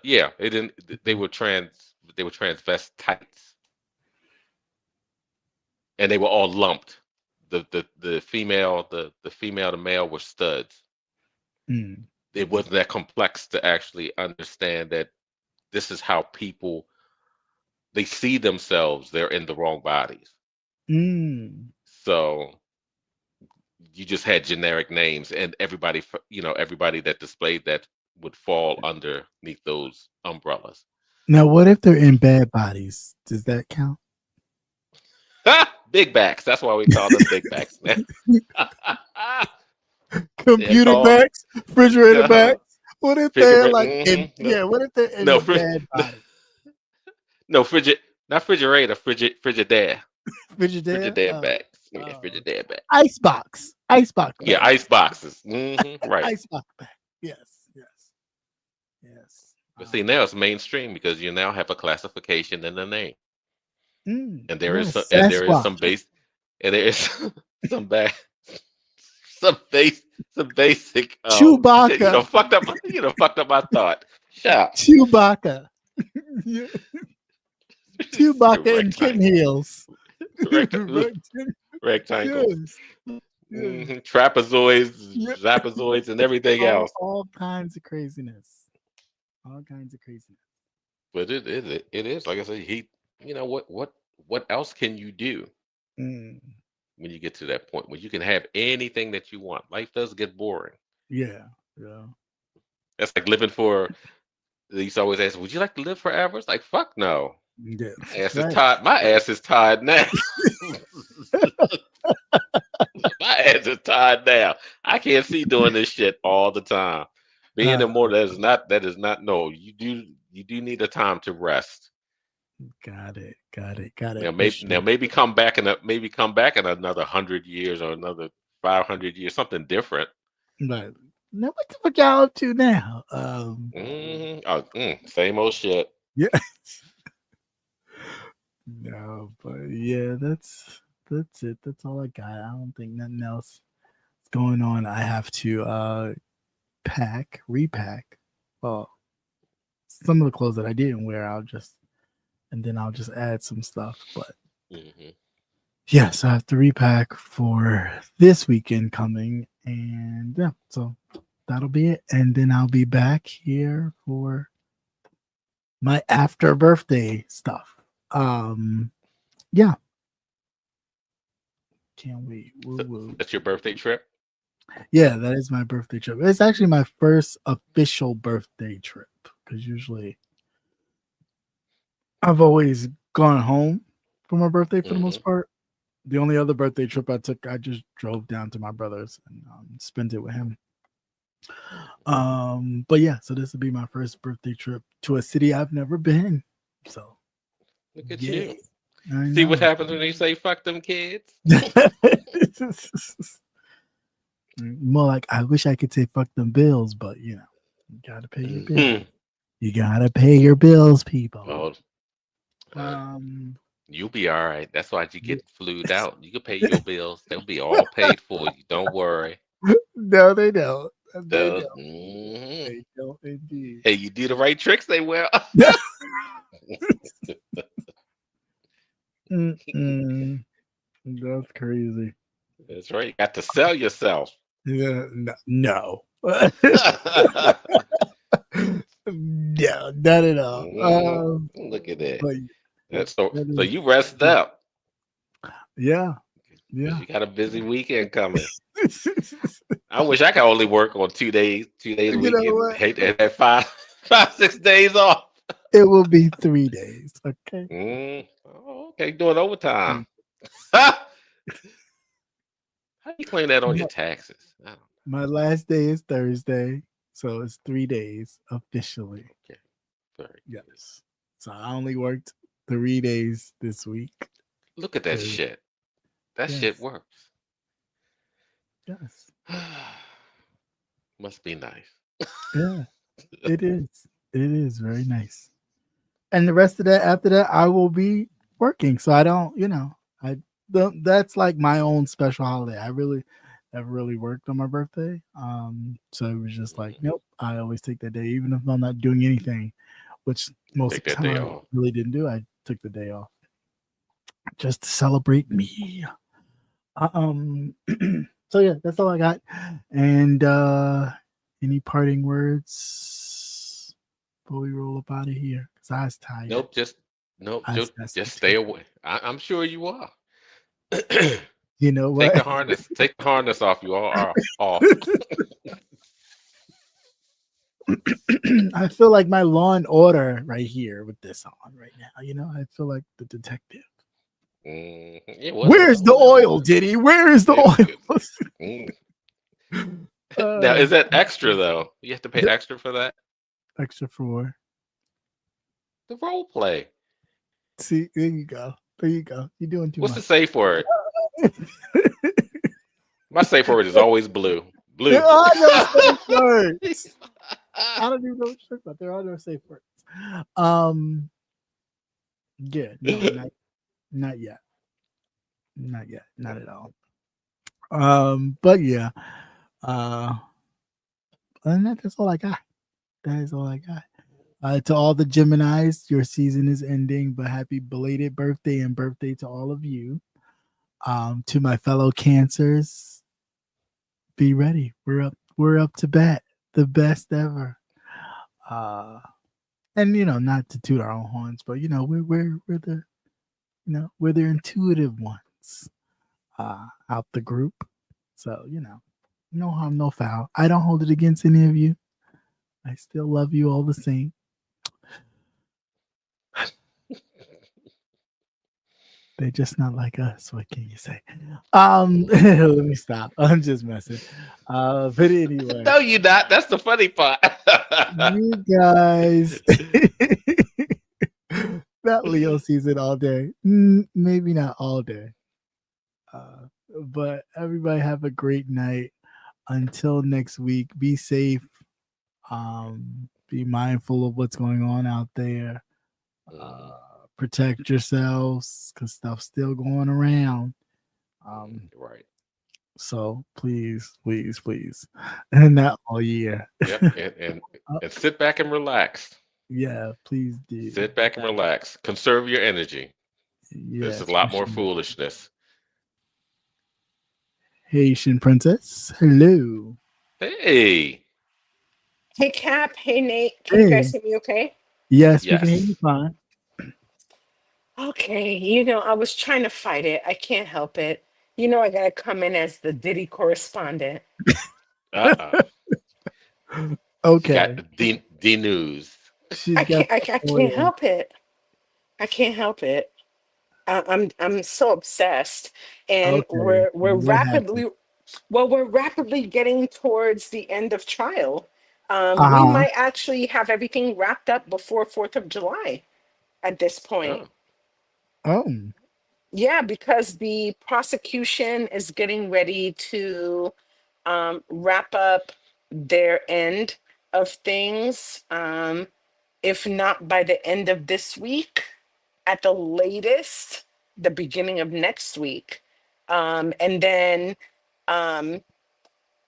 Yeah, it didn't. They were transvestites, and they were all lumped. The female the female the male were studs. Mm, It wasn't that complex to actually understand that this is how people they see themselves. They're in the wrong bodies. mm. So you just had generic names, and everybody that displayed that would fall underneath those umbrellas. Now, what if they're in bad bodies? Does that count? Big backs. That's why we call them big backs, man. They're Computer called backs, refrigerator backs. What if they're figure. like in No, yeah? What if they're in no, a bad body? no, not refrigerator, Frigidaire, Frigidaire, Frigidaire backs. Yeah, okay. Frigidaire back. Icebox Yeah, back, ice boxes. Right. icebox back. Yes, yes, yes. But see, now it's mainstream because you now have a classification in the name, and Yes, there is some Sasquatch, base, and there is some back, some base, some basic. Shit, Chewbacca, fucked up my thought. Shut Chewbacca, Yeah, Chewbacca and kitten rectangle, heels. rectangle, Rectangle. rectangles, Yes, yes. trapezoids, Yeah. zapezoids, and everything else. All kinds of craziness. All kinds of craziness. But it is like I said. What else can you do? Mm. when you get to that point where you can have anything that you want. Life does get boring. Yeah. Yeah. That's like living for. They used to always ask, "Would you like to live forever?" It's like, fuck no. Yeah. My ass is Right. tired. My ass is tired now. My ass is tired now. I can't see doing this shit all the time. Being Uh, immortal, that is not no. You do need a time to rest. got it. Got it. Got Now it. For sure. maybe come back maybe come back in another 100 years or another 500 years, something different. But now what the fuck y'all up to now? Oh, same old shit. Yeah. No, but yeah, that's it. That's all I got. I don't think nothing else is going on. I have to repack. Well, some of the clothes that I didn't wear, I'll just add some stuff. But Hmm. yes, I have to repack for this weekend coming, and yeah, so that'll be it. And then I'll be back here for my after birthday stuff. Yeah, can't wait. Woo woo. That's your birthday trip. Yeah, that is my birthday trip. It's actually my first official birthday trip because usually I've always gone home for my birthday for the Hmm. most part. The only other birthday trip I took, I just drove down to my brother's and spent it with him. But yeah, so this will be my first birthday trip to a city I've never been. So Look at yeah, you. I See what know. happens when they say "fuck them kids." More like I wish I could say fuck them bills, but you gotta pay your bills. Hmm. You gotta pay your bills, people. Oh, uh, Um, you'll be all right. That's why you yeah. get flued out. You can pay your bills. They'll be all paid for you. Don't worry. No, they don't. They The, don't. mhm. They don't indeed. Hey, you do the right tricks, they will. Mm-mm. That's crazy. That's right. You got to sell yourself. Yeah, no. No, not at all. Mhm. Look at that. But That's so. that So is, you rest up yeah, because yeah. you got a busy weekend coming. I wish I could only work on 2 days, 2 days a You week, know and what? hate to have five, 6 days off. It will be 3 days. Okay. Oh, okay, doing overtime. How you claim that on your My, taxes? I don't my last day is Thursday, so it's 3 days officially. Okay, very good. Yes. So I only worked 3 days this week. Look at that 'Cause- shit. That shit Yes. works. Yes. Must be nice. Yeah. It is. It is very nice. And the rest of that, after that, I will be working. So I don't, I don't. That's like my own special holiday. I really never really worked on my birthday. So it was just like, Mhm. nope. I always take that day, even if I'm not doing anything, which most of Take the that time day I off. really didn't do. I took the day off just to celebrate me. Um. So yeah, that's all I got. And any parting words before we roll up out of here? Cause I was tired. Nope, nope, I was just too. stay away. I'm sure you are. You know Take what? the harness. Take the harness off. You all are off. I feel like my Law and Order right here with this on right now. I feel like the detective. Yeah, Where's the oil, well, Diddy? Where is the oil? mm. Now, uh, is that extra though? You have to pay yep, extra for that? extra four. The role play. See, there you go. There you go. You're doing too What's the much. safe word? My safe word is always blue. There Blue. are no safe words. I don't even know what you're talking about. There are no safe words. Yeah, no, not yet. Not yet. Not at all. But yeah. Uh other than that, that's all I got. That is all I got. To all the Geminis, your season is ending, but happy belated birthday and birthday to all of you. To my fellow Cancers, be ready. We're up to bat. The best ever. And not to toot our own horns, but we're the we're the intuitive ones. out the group. So, no harm, no foul. I don't hold it against any of you. I still love you all the same. They're just not like us. What can you say? Let me stop. I'm just messing. But anyway, No, you're not. That's the funny part. you guys, not Leo season all day. Maybe not all day. But everybody have a great night. Until next week, be safe. Be mindful of what's going on out there. Protect yourselves because stuff's still going around. Right. So please, please, please, and not all year. Yep. And sit back and relax. Yeah, please do. Sit back and relax. Conserve your energy. There's Yes, a lot for more sure. foolishness. Haitian princess, hello. Hey. Hey Cap, hey Nate, can you guys Hey, hear me okay? yes, we can hear you Yes. fine. Okay, I was trying to fight it. I can't help it. I gotta come in as the Diddy correspondent. Uh-oh. You got Okay, the news. she's got the I can't oil. help it. I can't help it. I'm so obsessed, and Okay, what happened? we're rapidly getting towards the end of trial. Uh We huh. might actually have everything wrapped up before 4th of July at this point. Oh. Oh, Yeah, because the prosecution is getting ready to wrap up their end of things. If not by the end of this week, at the latest, the beginning of next week. And then um,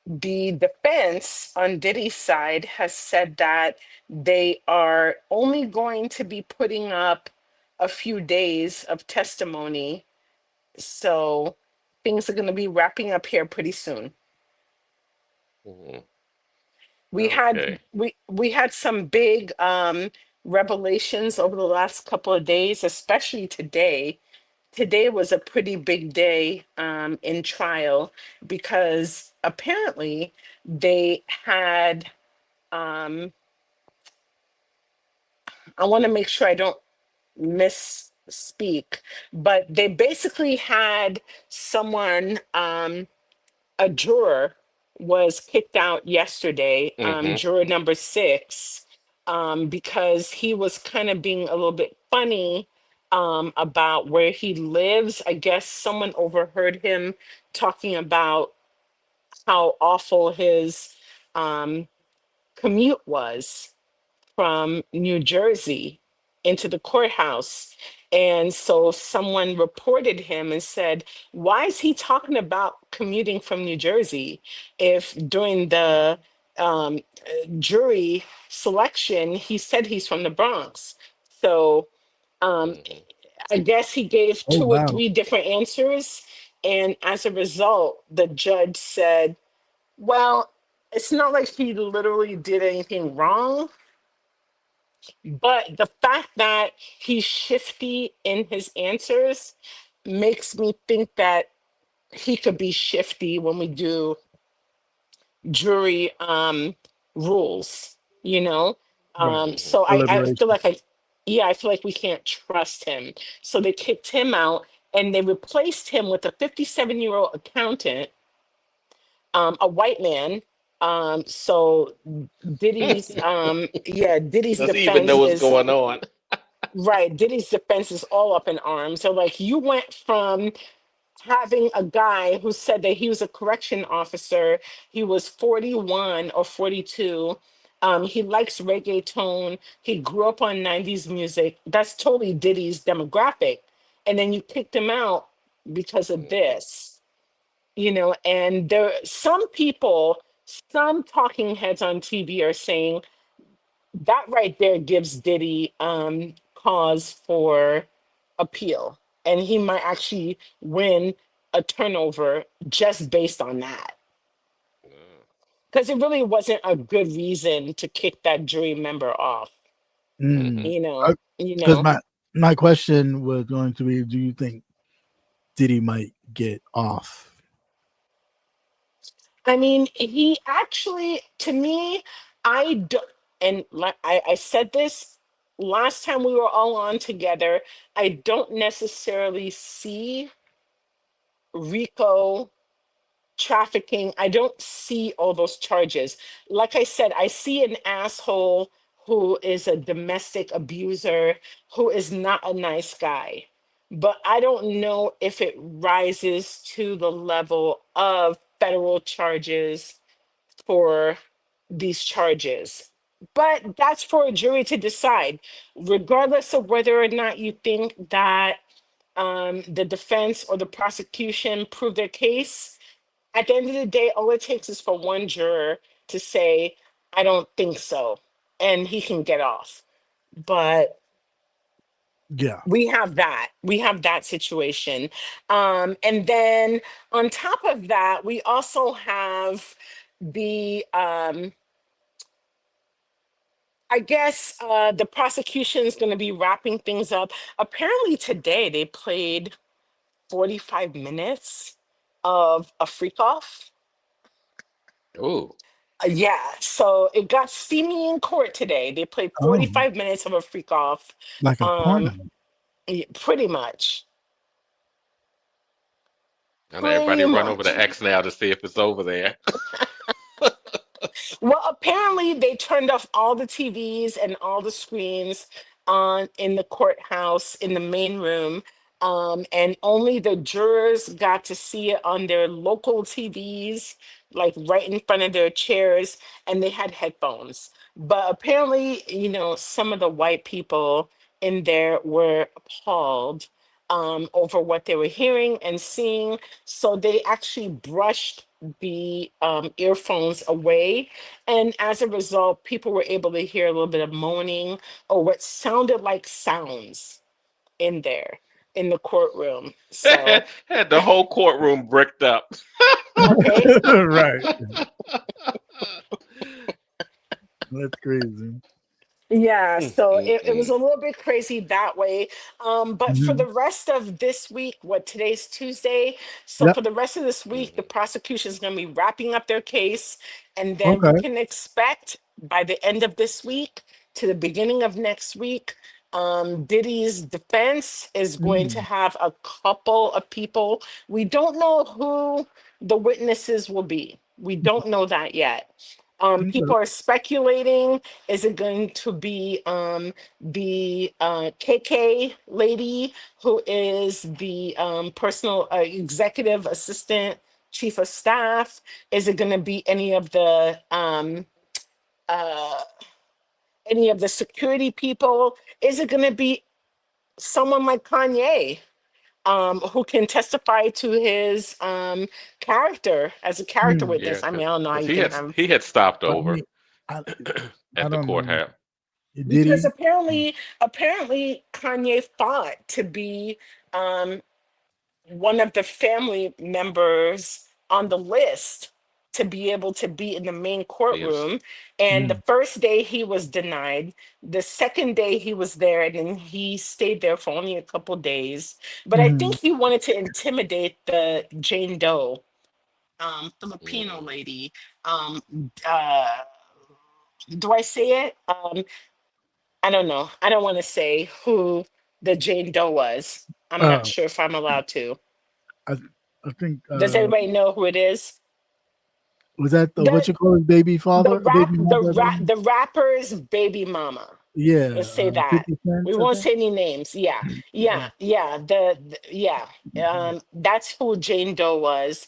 the defense on Diddy's side has said that they are only going to be putting up a few days of testimony, so things are going to be wrapping up here pretty soon. Mhm. We had Okay. we had some big revelations over the last couple of days, especially today. Today was a pretty big day in trial because apparently they had I want to make sure I don't misspeak, but they basically had someone a juror was kicked out yesterday, Mm-hmm. juror number 6, because he was kind of being a little bit funny about where he lives. I guess someone overheard him talking about how awful his um, commute was from New Jersey into the courthouse. And so someone reported him and said, why is he talking about commuting from New Jersey if during the jury selection he said he's from the Bronx? So Mm-hmm. I guess he gave oh 2 or 3 wow. different answers. And as a result, the judge said, well, it's not like he literally did anything wrong, but the fact that he's shifty in his answers makes me think that he could be shifty when we do jury rules, you know? Right. Mm-hmm. So I feel Deliberation. like yeah, I feel like we can't trust him. So they kicked him out and they replaced him with a 57-year-old accountant, a white man. So Diddy's Does he even know defense what's is going on? right. Diddy's defense is all up in arms. So, like, you went from having a guy who said that he was a correction officer, he was 41 or 42. He likes reggaeton. He grew up on 90s music. That's totally Diddy's demographic. And then you kicked him out because of Mm-hmm. this, and some people, some talking heads on TV are saying that right there gives Diddy cause for appeal, and he might actually win a turnover just based on that. Because it really wasn't a good reason to kick that jury member off. Mm. Mm-hmm. You know, you Because know. my question was going to be, do you think Diddy might get off? I mean, he actually, to me, I do, and I said this last time we were all on together. I don't necessarily see Rico trafficking. I don't see all those charges. Like I said, I see an asshole who is a domestic abuser, who is not a nice guy. But I don't know if it rises to the level of federal charges for these charges. But that's for a jury to decide, regardless of whether or not you think that the defense or the prosecution proved their case. At the end of the day, all it takes is for one juror to say, I don't think so, and he can get off. But Yeah. we have that situation. And then on top of that, we also have the I guess the prosecution is going to be wrapping things up. Apparently today they played 45 minutes of a freak off. Oh, Yeah, so it got steamy in court today. They played Oh, 45 minutes of a freak off. like a Um, porno. Pretty much. and Pretty everybody run over much. to X now to see if it's over there. Well, apparently they turned off all the TVs and all the screens on in the courthouse in the main room. And only the jurors got to see it on their local TVs, like right in front of their chairs, and they had headphones. But apparently, you know, some of the white people in there were appalled over what they were hearing and seeing. So they actually brushed the earphones away, and as a result, people were able to hear a little bit of moaning or what sounded like sounds in there in the courtroom. So, Had the whole courtroom bricked up. okay. Right. That's crazy. Yeah, Mm, so mm, it was mm. a little bit crazy that way. But for Mhm. the rest of this week, what today's Tuesday, so Yep. for the rest of this week, the Mhm. prosecution is going to be wrapping up their case, and then we Okay. can expect by the end of this week to the beginning of next week, Diddy's defense is going to Mm. have a couple of people. We don't know who the witnesses will be. We don't know that yet. Okay. People are speculating, is it going to be the KK lady who is the personal executive assistant, chief of staff? Is it going to be uh, any of the security people? Is it going to be someone like Kanye who can testify to his character as a character Hmm. witness? Yeah, I mean, I don't know how because you can have. he had stopped But I over mean, I I at the don't know. courthouse. Did Because he? apparently Kanye fought to be um one of the family members on the list to be able to be in the main Being, courtroom. And the Mm. first day he was denied. The second day he was there, and he stayed there for only a couple days. But I think Mhm. he wanted to intimidate the Jane Doe, Filipino mm, lady. Um, uh, do I say it? I don't know. I don't want to say who the Jane Doe was. I'm not Oh, sure if I'm allowed to. I I think Does anybody know who it is? was that the what The you call his baby father, baby mother? the rapper's baby mama. Yeah, Let's say that. 50 We cents, I won't think. say any names. Yeah. Yeah. Yeah. Yeah. Yeah. That's who Jane Doe was.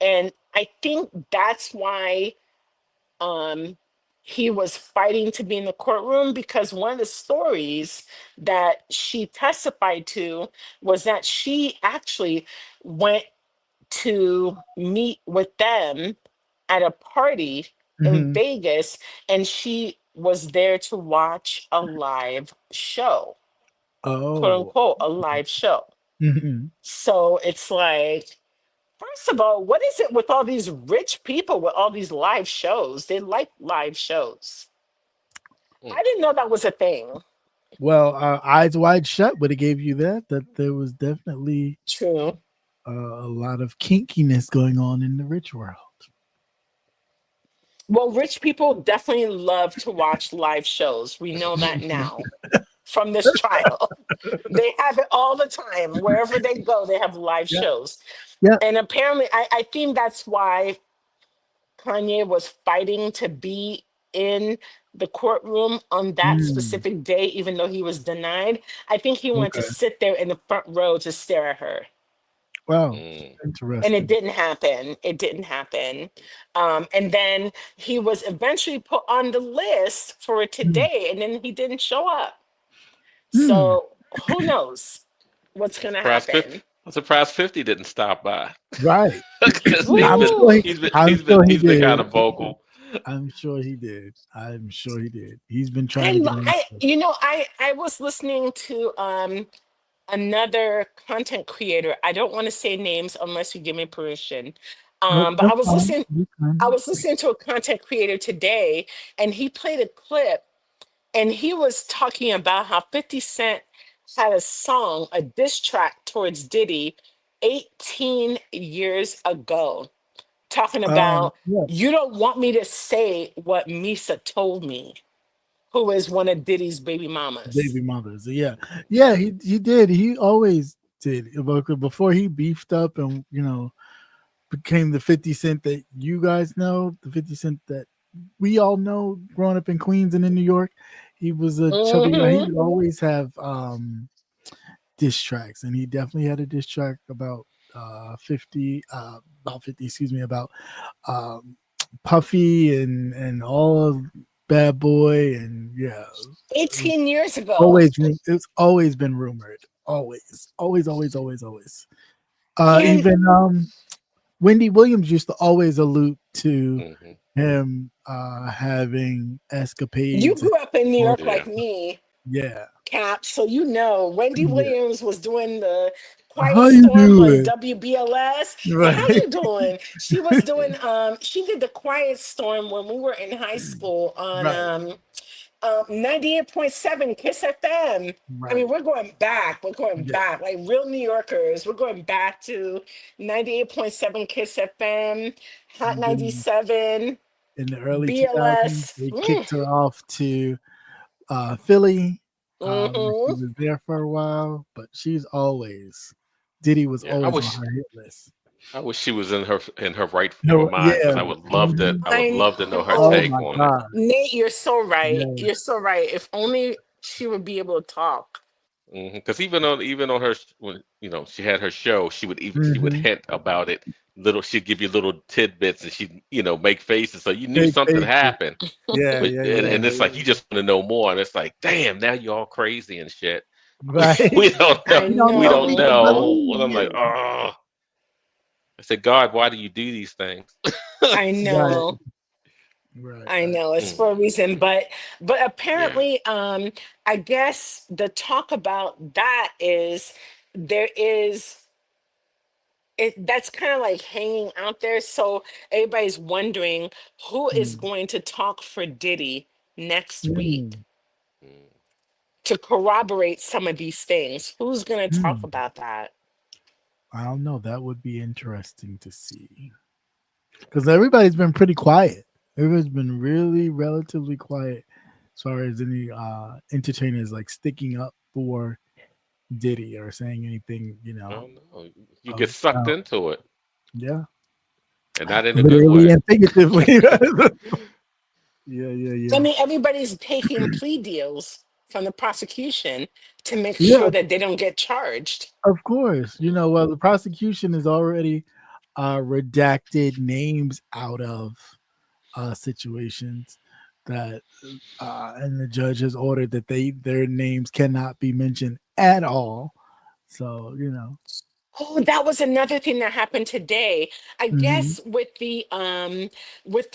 And I think that's why um he was fighting to be in the courtroom, because one of the stories that she testified to was that she actually went to meet with them at a party in Mhm. Vegas, and she was there to watch a live show, quote Oh. unquote, a live show. Mhm. So it's like, first of all, what is it with all these rich people with all these live shows? They like live shows. mm. I didn't know that was a thing. Well, Eyes Wide Shut would have gave you that there was definitely True. a lot of kinkiness going on in the rich world. Well, rich people definitely love to watch live shows. We know that now from this trial. They have it all the time. Wherever they go, they have live Yeah, shows. yeah. And apparently, I think that's why Kanye was fighting to be in the courtroom on that Mm, specific day, even though he was denied. I think he wanted to okay. sit there in the front row to stare at her. Wow. Mm. And it Interesting. didn't happen. It didn't happen. And then he was eventually put on the list for Mm, today, and then he didn't show up. mm, So who knows what's gonna Surprise 50. happen? I'm surprised 50 didn't stop by. right. 'Cause I'm been sure Woo! he. I'm sure he he's been kind did. of vocal. I'm sure he did. I'm sure he did. He's been trying to get on. I was listening to another content creator. I don't want to say names unless you give me permission. Nope, But that's fine. You I can. was listening to a content creator today, and he played a clip, and he was talking about how 50 Cent had a song, a diss track towards Diddy 18 years ago, talking about, Yeah, you don't want me to say what Misa told me, who is one of Diddy's baby mamas. baby mothers. Yeah, yeah. He did. He always did. Before he beefed up and became the 50 Cent that you guys know, the 50 Cent that we all know growing up in Queens and in New York. He was a chubby guy. He Hmm. would always have diss tracks, and he definitely had a diss track about 50, about 50, excuse me, about um, Puffy and all of Bad Boy, and yeah, it was 18 years ago. always it's always been rumored, always. And Even Wendy Williams used to always allude to Hmm. him having you escapades and grew up in New all York that. Yeah. like me, Yeah, Cap, so you know Wendy yeah. Williams was doing the How Quiet you Storm on doing? WBLS. Yeah, how Right, you doing? She was doing she did the Quiet Storm when we were in high school on right, 98.7 Kiss FM. I mean, right. we're going back. We're going Yeah. back like real New Yorkers. We're going back to 98.7 Kiss FM, Hot And then 97, in the early 2000s, BLS. they kicked her off to Philly. She Mm-hmm. was there for a while, but she's always Diddy was Yeah. always on her hit list. I wish she was in her right frame of No, mind because yeah. I would I love to know her Oh know. take my on it. god. Nate, you're so right. Yeah. You're so right. If only she would be able to talk. Because even on her when she had her show, she would Mm-hmm. hint about it. She'd give you little tidbits, and she'd make faces, so you knew Big something faces. happened. Yeah, But yeah, and yeah. it's like you just want to know more, and it's like, damn, now you're all crazy and shit. Right. We don't know. I We don't We know don't what to know. know. And believe. I'm like, oh. I said, God, why do you do these things? I Right. know. Right. I Right. know. It's Mm, for a reason. But yeah. apparently, I guess the talk about that is there is it that's kind of like hanging out there. So everybody's wondering who is Mm. going to talk for Diddy next week Mm. Mm. to corroborate some of these things. Who's going to talk Mm. about that? I don't know. That would be interesting to see because everybody's been pretty quiet. Everybody's been really relatively quiet as far as any entertainers like sticking up for Diddy or saying anything, I don't know. You get of sucked into it, yeah, and not in a good literally way. and figuratively. Yeah, yeah, I yeah. mean, everybody's taking plea deals from the prosecution to make Yeah, sure that they don't get charged. of course. Well, the prosecution has already redacted names out of situations that, and the judge has ordered that their names cannot be mentioned at all. So, Oh, that was another thing that happened today. I hmm guess with the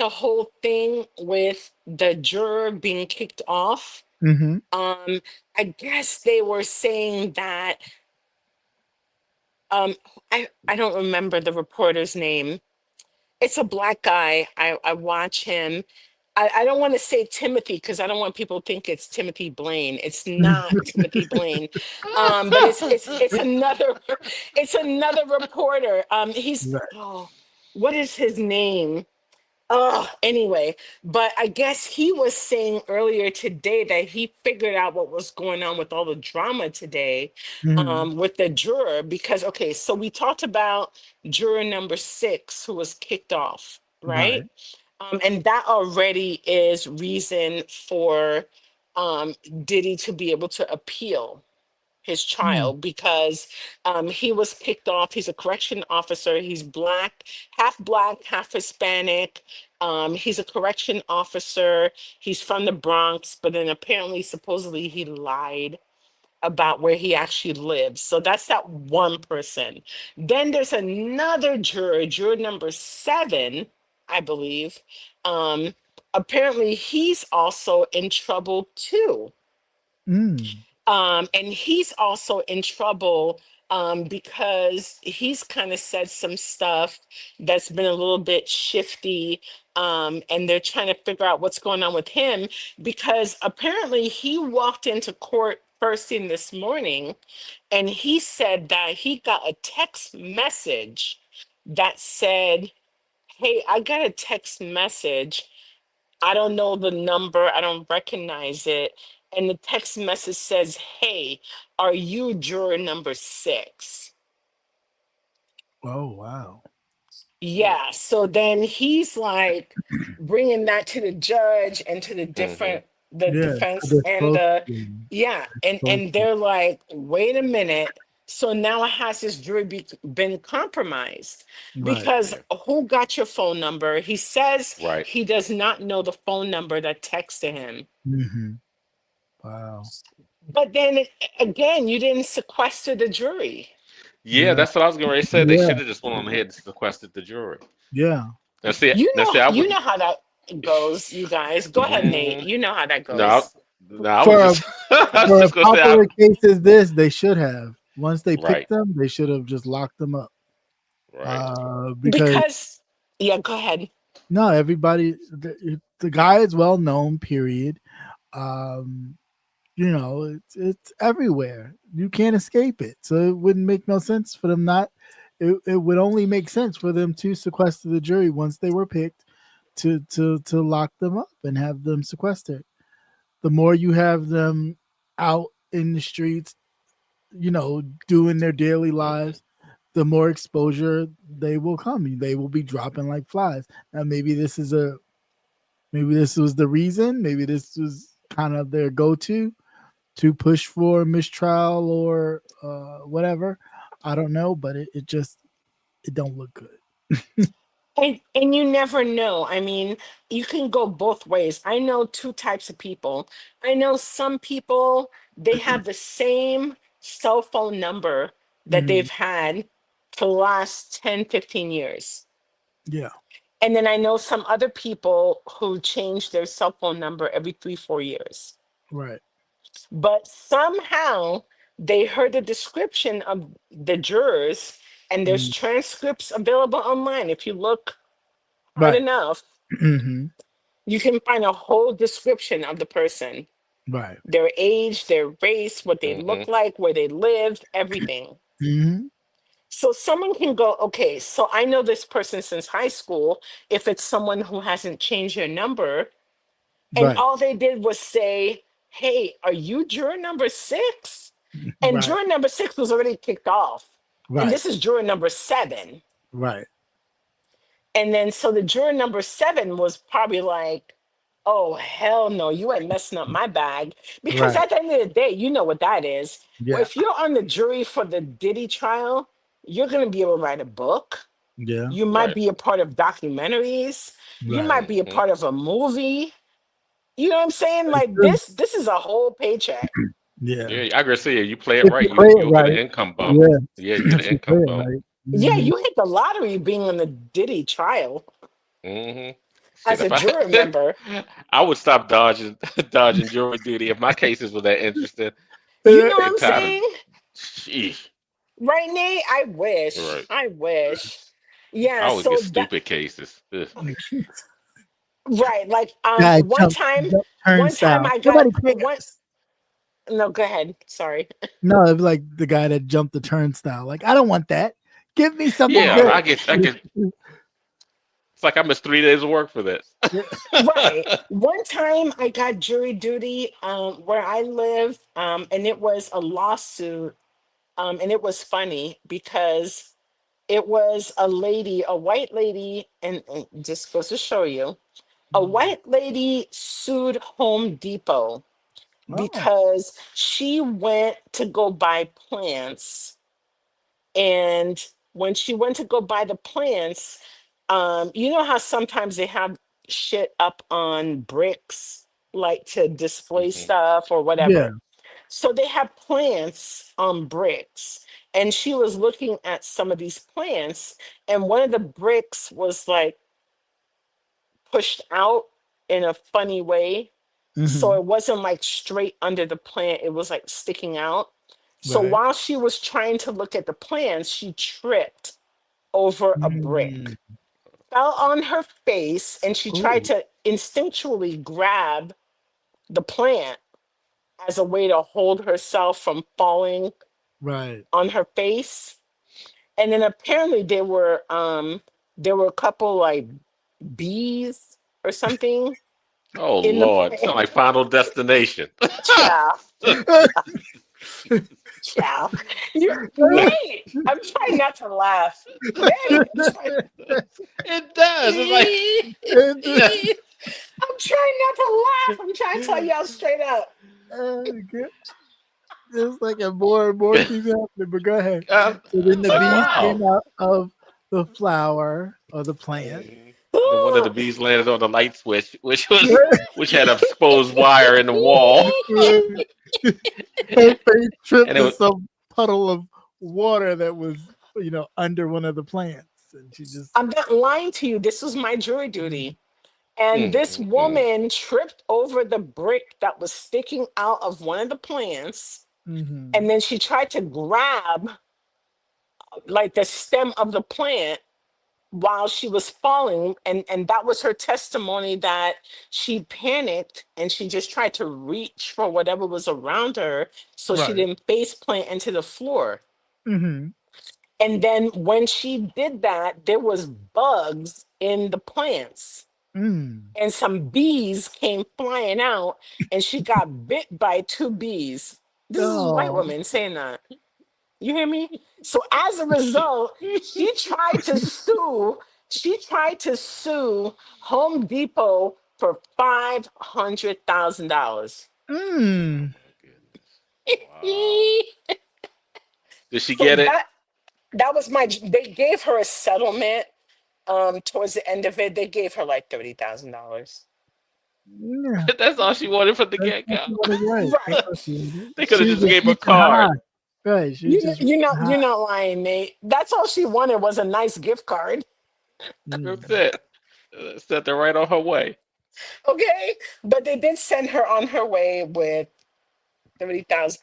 whole thing with the juror being kicked off, hmm um I guess they were saying that um I don't remember the reporter's name. It's a black guy. I watch him. I don't want to say Timothy because I don't want people to think it's Timothy Blaine. It's not Timothy Blaine. But it's another it's another reporter. He's Right. what is his name? Oh, anyway, but I guess he was saying earlier today that he figured out what was going on with all the drama today, Mhm. with the juror. Because, okay, so we talked about juror number 6 who was kicked off, right? Right. And that already is reason for um, Diddy to be able to appeal his Mm. child because he was kicked off. He's a correction officer. He's black, half Hispanic. He's a correction officer. He's from the Bronx, but then apparently, supposedly, he lied about where he actually lives. So that's that one person. Then there's another juror, juror number 7, I believe. Um, Apparently, he's also in trouble too, Mm. and he's also in trouble because he's kind of said some stuff that's been a little bit shifty. And they're trying to figure out what's going on with him because apparently he walked into court first thing this morning and he said that he got a text message that said, "Hey, I got a text message. I don't know the number. I don't recognize it." And the text message says, "Hey, are you juror number 6?" Oh wow. Yeah. So then he's like bringing that to the judge and to the hmm the Yeah. To defense the and spokesman. yeah. And Spokesman. they're like, wait a minute. So now has this jury been compromised? Right. Because Yeah. who got your phone number? He says Right. he does not know the phone number that texted him. Hmm. Wow. But then again, you didn't sequester the jury. Yeah, Yeah. that's what I was going to say. They should Yeah. have just went on ahead and sequestered the jury. Yeah. Now see, I You wouldn't. know how that goes, you guys. Go ahead, Nate. hmm You know how that No, goes. no, I was For a just, I was for a just going to say, popular case as this, they should have. Once they right, picked them, they should have just locked them up. right. Because Because yeah, go ahead. no, everybody, the guy is well known. Period. Um, it's everywhere. You can't escape it. So it wouldn't make no sense for them not. It would only make sense for them to sequester the jury once they were picked to lock them up and have them sequestered. The more you have them out in the streets, doing their daily hmm lives, the more exposure they will come. They will be dropping like flies. Now maybe this was the reason. Maybe this was kind of their go-to to push for mistrial or whatever. I don't know, but it don't look good. And you never know. I mean, you can go both ways. I know two types of people. I know some people, they have the same cell phone number that Mhm. they've had for the last 10, 15 years. Yeah, And then I know some other people who change their cell phone number every 3, 4 years. right. But somehow they heard the description of the jurors, and there's Mhm. transcripts available online. If you look hard Right. enough, Hmm. you can find a whole description of the person, Right. their age, their race, what they hmm look like, where they lived, everything. Hmm. So someone can go, okay, so I know this person since high school. If it's someone who hasn't changed their number, and Right. all they did was say, "Hey, are you juror number 6?" And Right. juror number 6 was already kicked off. And Right. this is juror number 7. Right. And then so the juror number 7 was probably like, "Oh, hell no, you ain't messing up my bag." Because Right. at the end of the day, you know what that is. Well, Yeah. if you're on the jury for the Diddy trial, you're going to be able to write a book. Yeah. You might Right. be a part of documentaries. You Right. might be a hmm part of a movie. You know what I'm saying? That's Like true. this is a whole paycheck. Yeah. Yeah, I agree. See, you play it If right, you play it you'll get an right. income bump. Yeah. Yeah, you get an If you play income it bump. right. Yeah, Hmm. you hit the lottery being on the Diddy trial hmm Shit, as a if juror I, member. I would stop dodging, dodging jury duty if my cases were that interesting. You know what Get I'm tired of, saying? sheesh. Right, Nate? I wish. Right. I wish. I Yeah, always get so that stupid cases. Ugh. Right. Like Guy one jump, time jump one time turnstile. I got Nobody one cares. no, go ahead. Sorry. No, it was like the guy that jumped the turnstile. Like, I don't want that. Give me something Yeah, good. I get. It's like I missed 3 days of work for this. Right. One time I got jury duty where I live, and it was a lawsuit. And it was funny because it was a lady, a white lady, and just goes to show you, a white lady sued Home Depot Oh. because she went to go buy plants. And when she went to go buy the plants, you know how sometimes they have shit up on bricks, like to display Hmm. stuff or Yeah. whatever. So they have plants on bricks. And she was looking at some of these plants, and one of the bricks was like pushed out in a funny way. So Hmm. it wasn't like straight under the plant, it was like sticking out. So Right. while she was trying to look at the plants, she tripped over a Mm. brick, fell on her face, and she tried Oh, to instinctually grab the plant as a way to hold herself from falling right. on her face. And then apparently there were a couple like bees or something Oh in the Lord, sound plant. like Final Destination. Child, child. You Nate, I'm trying not to laugh. Nate, I'm trying, It does. It's like I'm trying not to laugh. I'm trying to tell y'all straight up. It's like a more and more keeps happening, but go ahead. So then it's the like bees wow. came out of the flower or the plant. Mhm. Then one of the bees landed on the light switch, which had a exposed wire in the wall, Her face tripped and it in was. some puddle of water that was, under one of the plants. And she just, I'm not lying to you. This was my jury duty. And this Mm. woman tripped over the brick that was sticking out of one of the plants. mm-hmm. And then she tried to grab like the stem of the plant while she was falling. And that was her testimony that she panicked and she just tried to reach for whatever was around her so she Right. didn't face plant into the floor. Mm-hmm. And then when she did that, there was bugs in the plants Mm. and some bees came flying out and she got bit by two bees. This is a white Oh. woman saying that. You hear me? So as a result, she tried to sue Home Depot for $500,000. Mm. Goodness. Wow. Did she So get it? that was my they gave her a settlement. Towards the end of it, they gave her like $30,000. Yeah. That's all she wanted from the That's get what go. she wanted, right. That's Right. what she wanted. They could She have was just just gave her a reaching card. high. Right. She was You know, just reaching high. you're not lying, Nate. That's all she wanted was a nice gift card. That's Mm. it. Set her right on her way. Okay. But they did send her on her way with 30,000.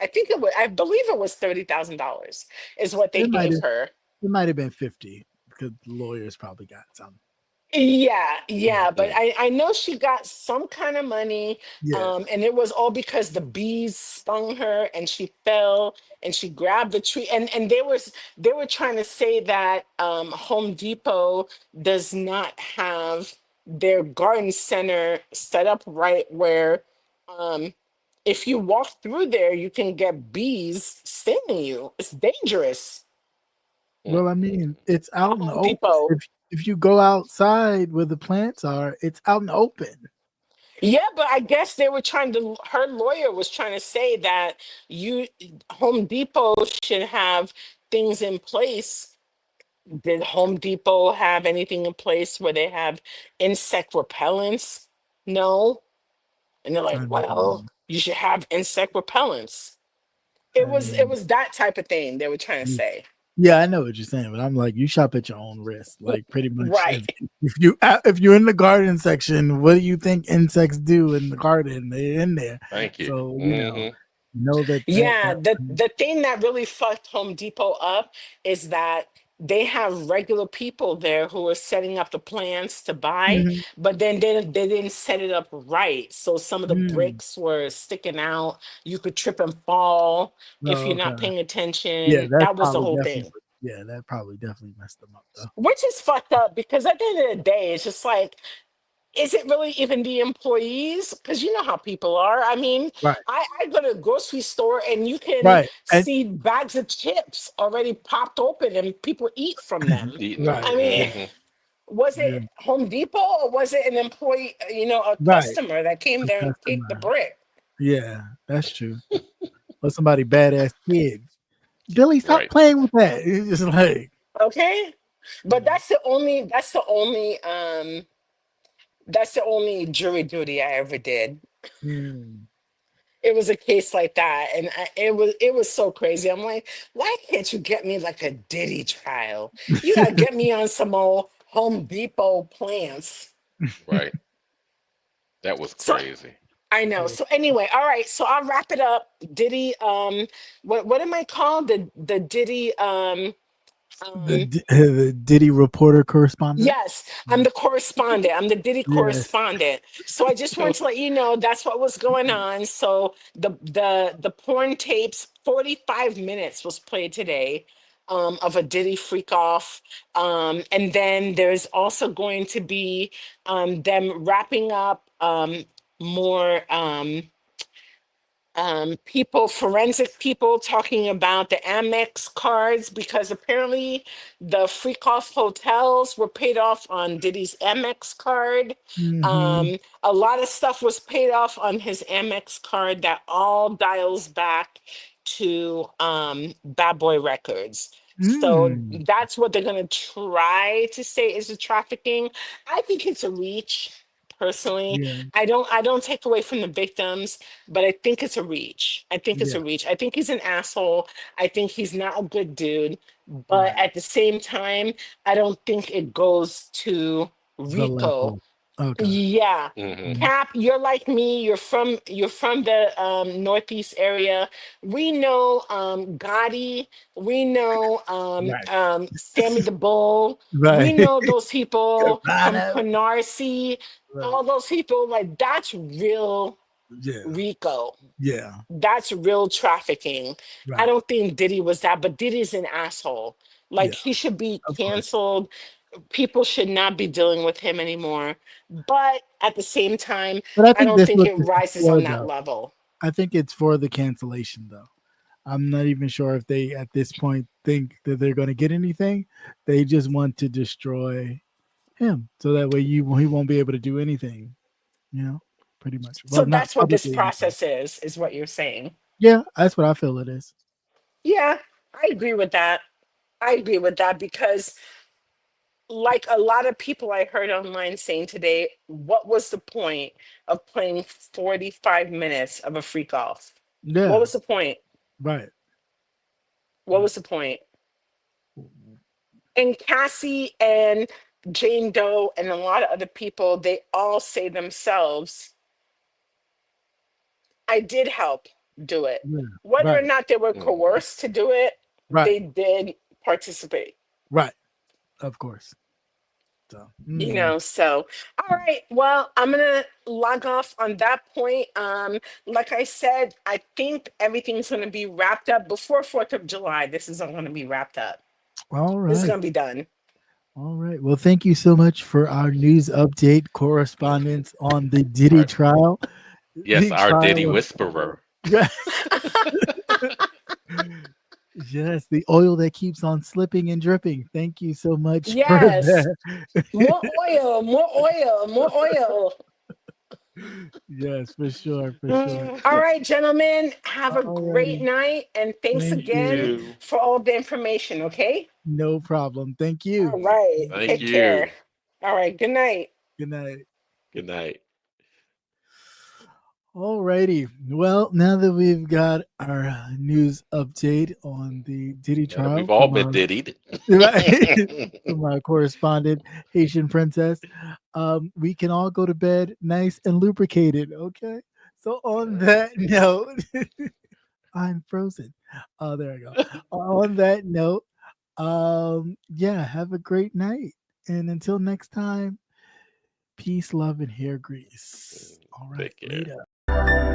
I believe it was $30,000 is what they It might gave have her. it might have been 50 because the lawyers probably got some. Yeah, yeah, but Mm. I know she got some kind of money, Yeah. and it was all because the bees stung her and she fell and she grabbed the tree, and they were trying to say that Home Depot does not have their garden center set up right where um, if you walk through there, you can get bees stinging you. It's dangerous Mm. Well, I mean, it's at out in the Home open. Depot. If you go outside where the plants are, it's out in the open. Yeah, but I guess they were trying to, her lawyer was trying to say that you, Home Depot should have things in place. Did Home Depot have anything in place where they have insect repellents? No. And they're like, well, Um, you should have insect repellents. I It mean, was that type of thing they were trying to say. yeah, I know what you're saying, but I'm like, you shop at your own risk. Like, pretty much, Right. if you're in the garden section, what do you think insects do in the garden? They're in there, Thank you. so Hmm. know that Yeah, that the thing that really fucked Home Depot up is that they have regular people there who are setting up the plans to buy, Mhm. but then they didn't set it up right. So some of the Mm. bricks were sticking out. You could trip and fall if Oh, you're okay. not paying Yeah, attention. that's That was the probably whole definitely. thing. Yeah, that probably definitely messed them up though. Which is fucked up because at the end of the day, it's just like, is it really even the employees? Because you know how people are. I mean, Right, I go to a grocery store and you can right, and see bags of chips already popped open and people eat from them. Eating them. right, I mean, yeah, Hmm. was yeah, it Home Depot or was it an employee, a right. customer that came A there and kicked the customer. brick? Yeah, that's true. Or somebody badass kid. Billy, stop Right. playing with that. It's just like, Okay. But yeah. that's the only jury duty I ever did. Mm. It was a case like that, and it was so crazy. I'm like, why can't you get me like a Diddy trial? You gotta get me on some old Home Depot plants. Right. That was So crazy. I know. So anyway, all right. So I'll wrap it up. Diddy, what am I called? The Diddy, um, The Diddy reporter correspondent. yes, I'm the correspondent. I'm the Diddy Yes. correspondent. So I just wanted to let you know that's what was going on. So the porn tapes, 45 minutes was played today, of a Diddy freak off. And then there's also going to be them wrapping up more people, forensic people talking about the Amex cards because apparently the freak off hotels were paid off on Diddy's Amex card. Mm-hmm. A lot of stuff was paid off on his Amex card that all dials back to Bad Boy Records. So Mm. that's what they're going to try to say is the trafficking. I think it's a reach. Personally, Yeah. I don't take away from the victims, but I think it's a reach. I think it's Yeah. a reach. I think he's an asshole. I think he's not a good dude. But Right. at the same time, I don't think it goes to The Rico. level. Okay. Yeah. Hmm. Mhm. Cap, you're like me. You're from the Northeast area. We know Gotti. We know Right. Sammy the Bull. We Right. know those people from Toronto. Canarsie. Right. All those people, like that's real Yeah. Rico. Yeah. That's real trafficking. I Right. don't think Diddy was that, but Diddy's an asshole. Like Yeah. he should be Of course. canceled. People should not be dealing with him anymore. But at the same time, But I I think don't that's think what it this is rises for, on that though. level. I think it's for the cancellation, though. I'm not even sure if they, at this point, think that they're going to get anything. They just want to destroy him, so that way he won't be able to do anything. You know, pretty much. So Well, not that's what this publicly anyway. process is what you're saying. Yeah, that's what I feel it is. Yeah, I agree with that. I agree with that because like a lot of people I heard online saying today, what was the point of playing 45 minutes of a freak off? What Yeah. was the point? Right. What Right. was the point? And Cassie and Jane Doe and a lot of other people, they all say themselves, I did help do it. Yeah. Whether or Right. not they were Hmm. coerced to do it, Right. they did participate. Right. Of course. So. So all right, well, I'm gonna log off on that point. Like I said, I think everything's gonna be wrapped up before 4th of July. This is all gonna be wrapped up. All This is right. gonna be done. All right. Well, thank you so much for our news update correspondence on the Diddy Right. trial. Yes, The our Diddy trial. whisperer. Yes. Yes, the oil that keeps on slipping and dripping. Thank you so much for Yes, that. more oil, more oil, more oil. Yes, for sure, for sure. All right, gentlemen, have a All great righty. night and thanks Thank You again you. too. for all the information. Okay. No problem. Thank you. All right. Thank Take care. you. All right. Good night. Good night. Good night. Alrighty. Well, now that we've got our news update on the Diddy Now that trial we've all from been our diddied. right, from our correspondent Haitian princess, we can all go to bed nice and lubricated. Okay. So on that note, I'm frozen. Oh, there I go. On that note, Yeah, have a great night. And until next time, peace, love, and hair grease. All right, Take care. later.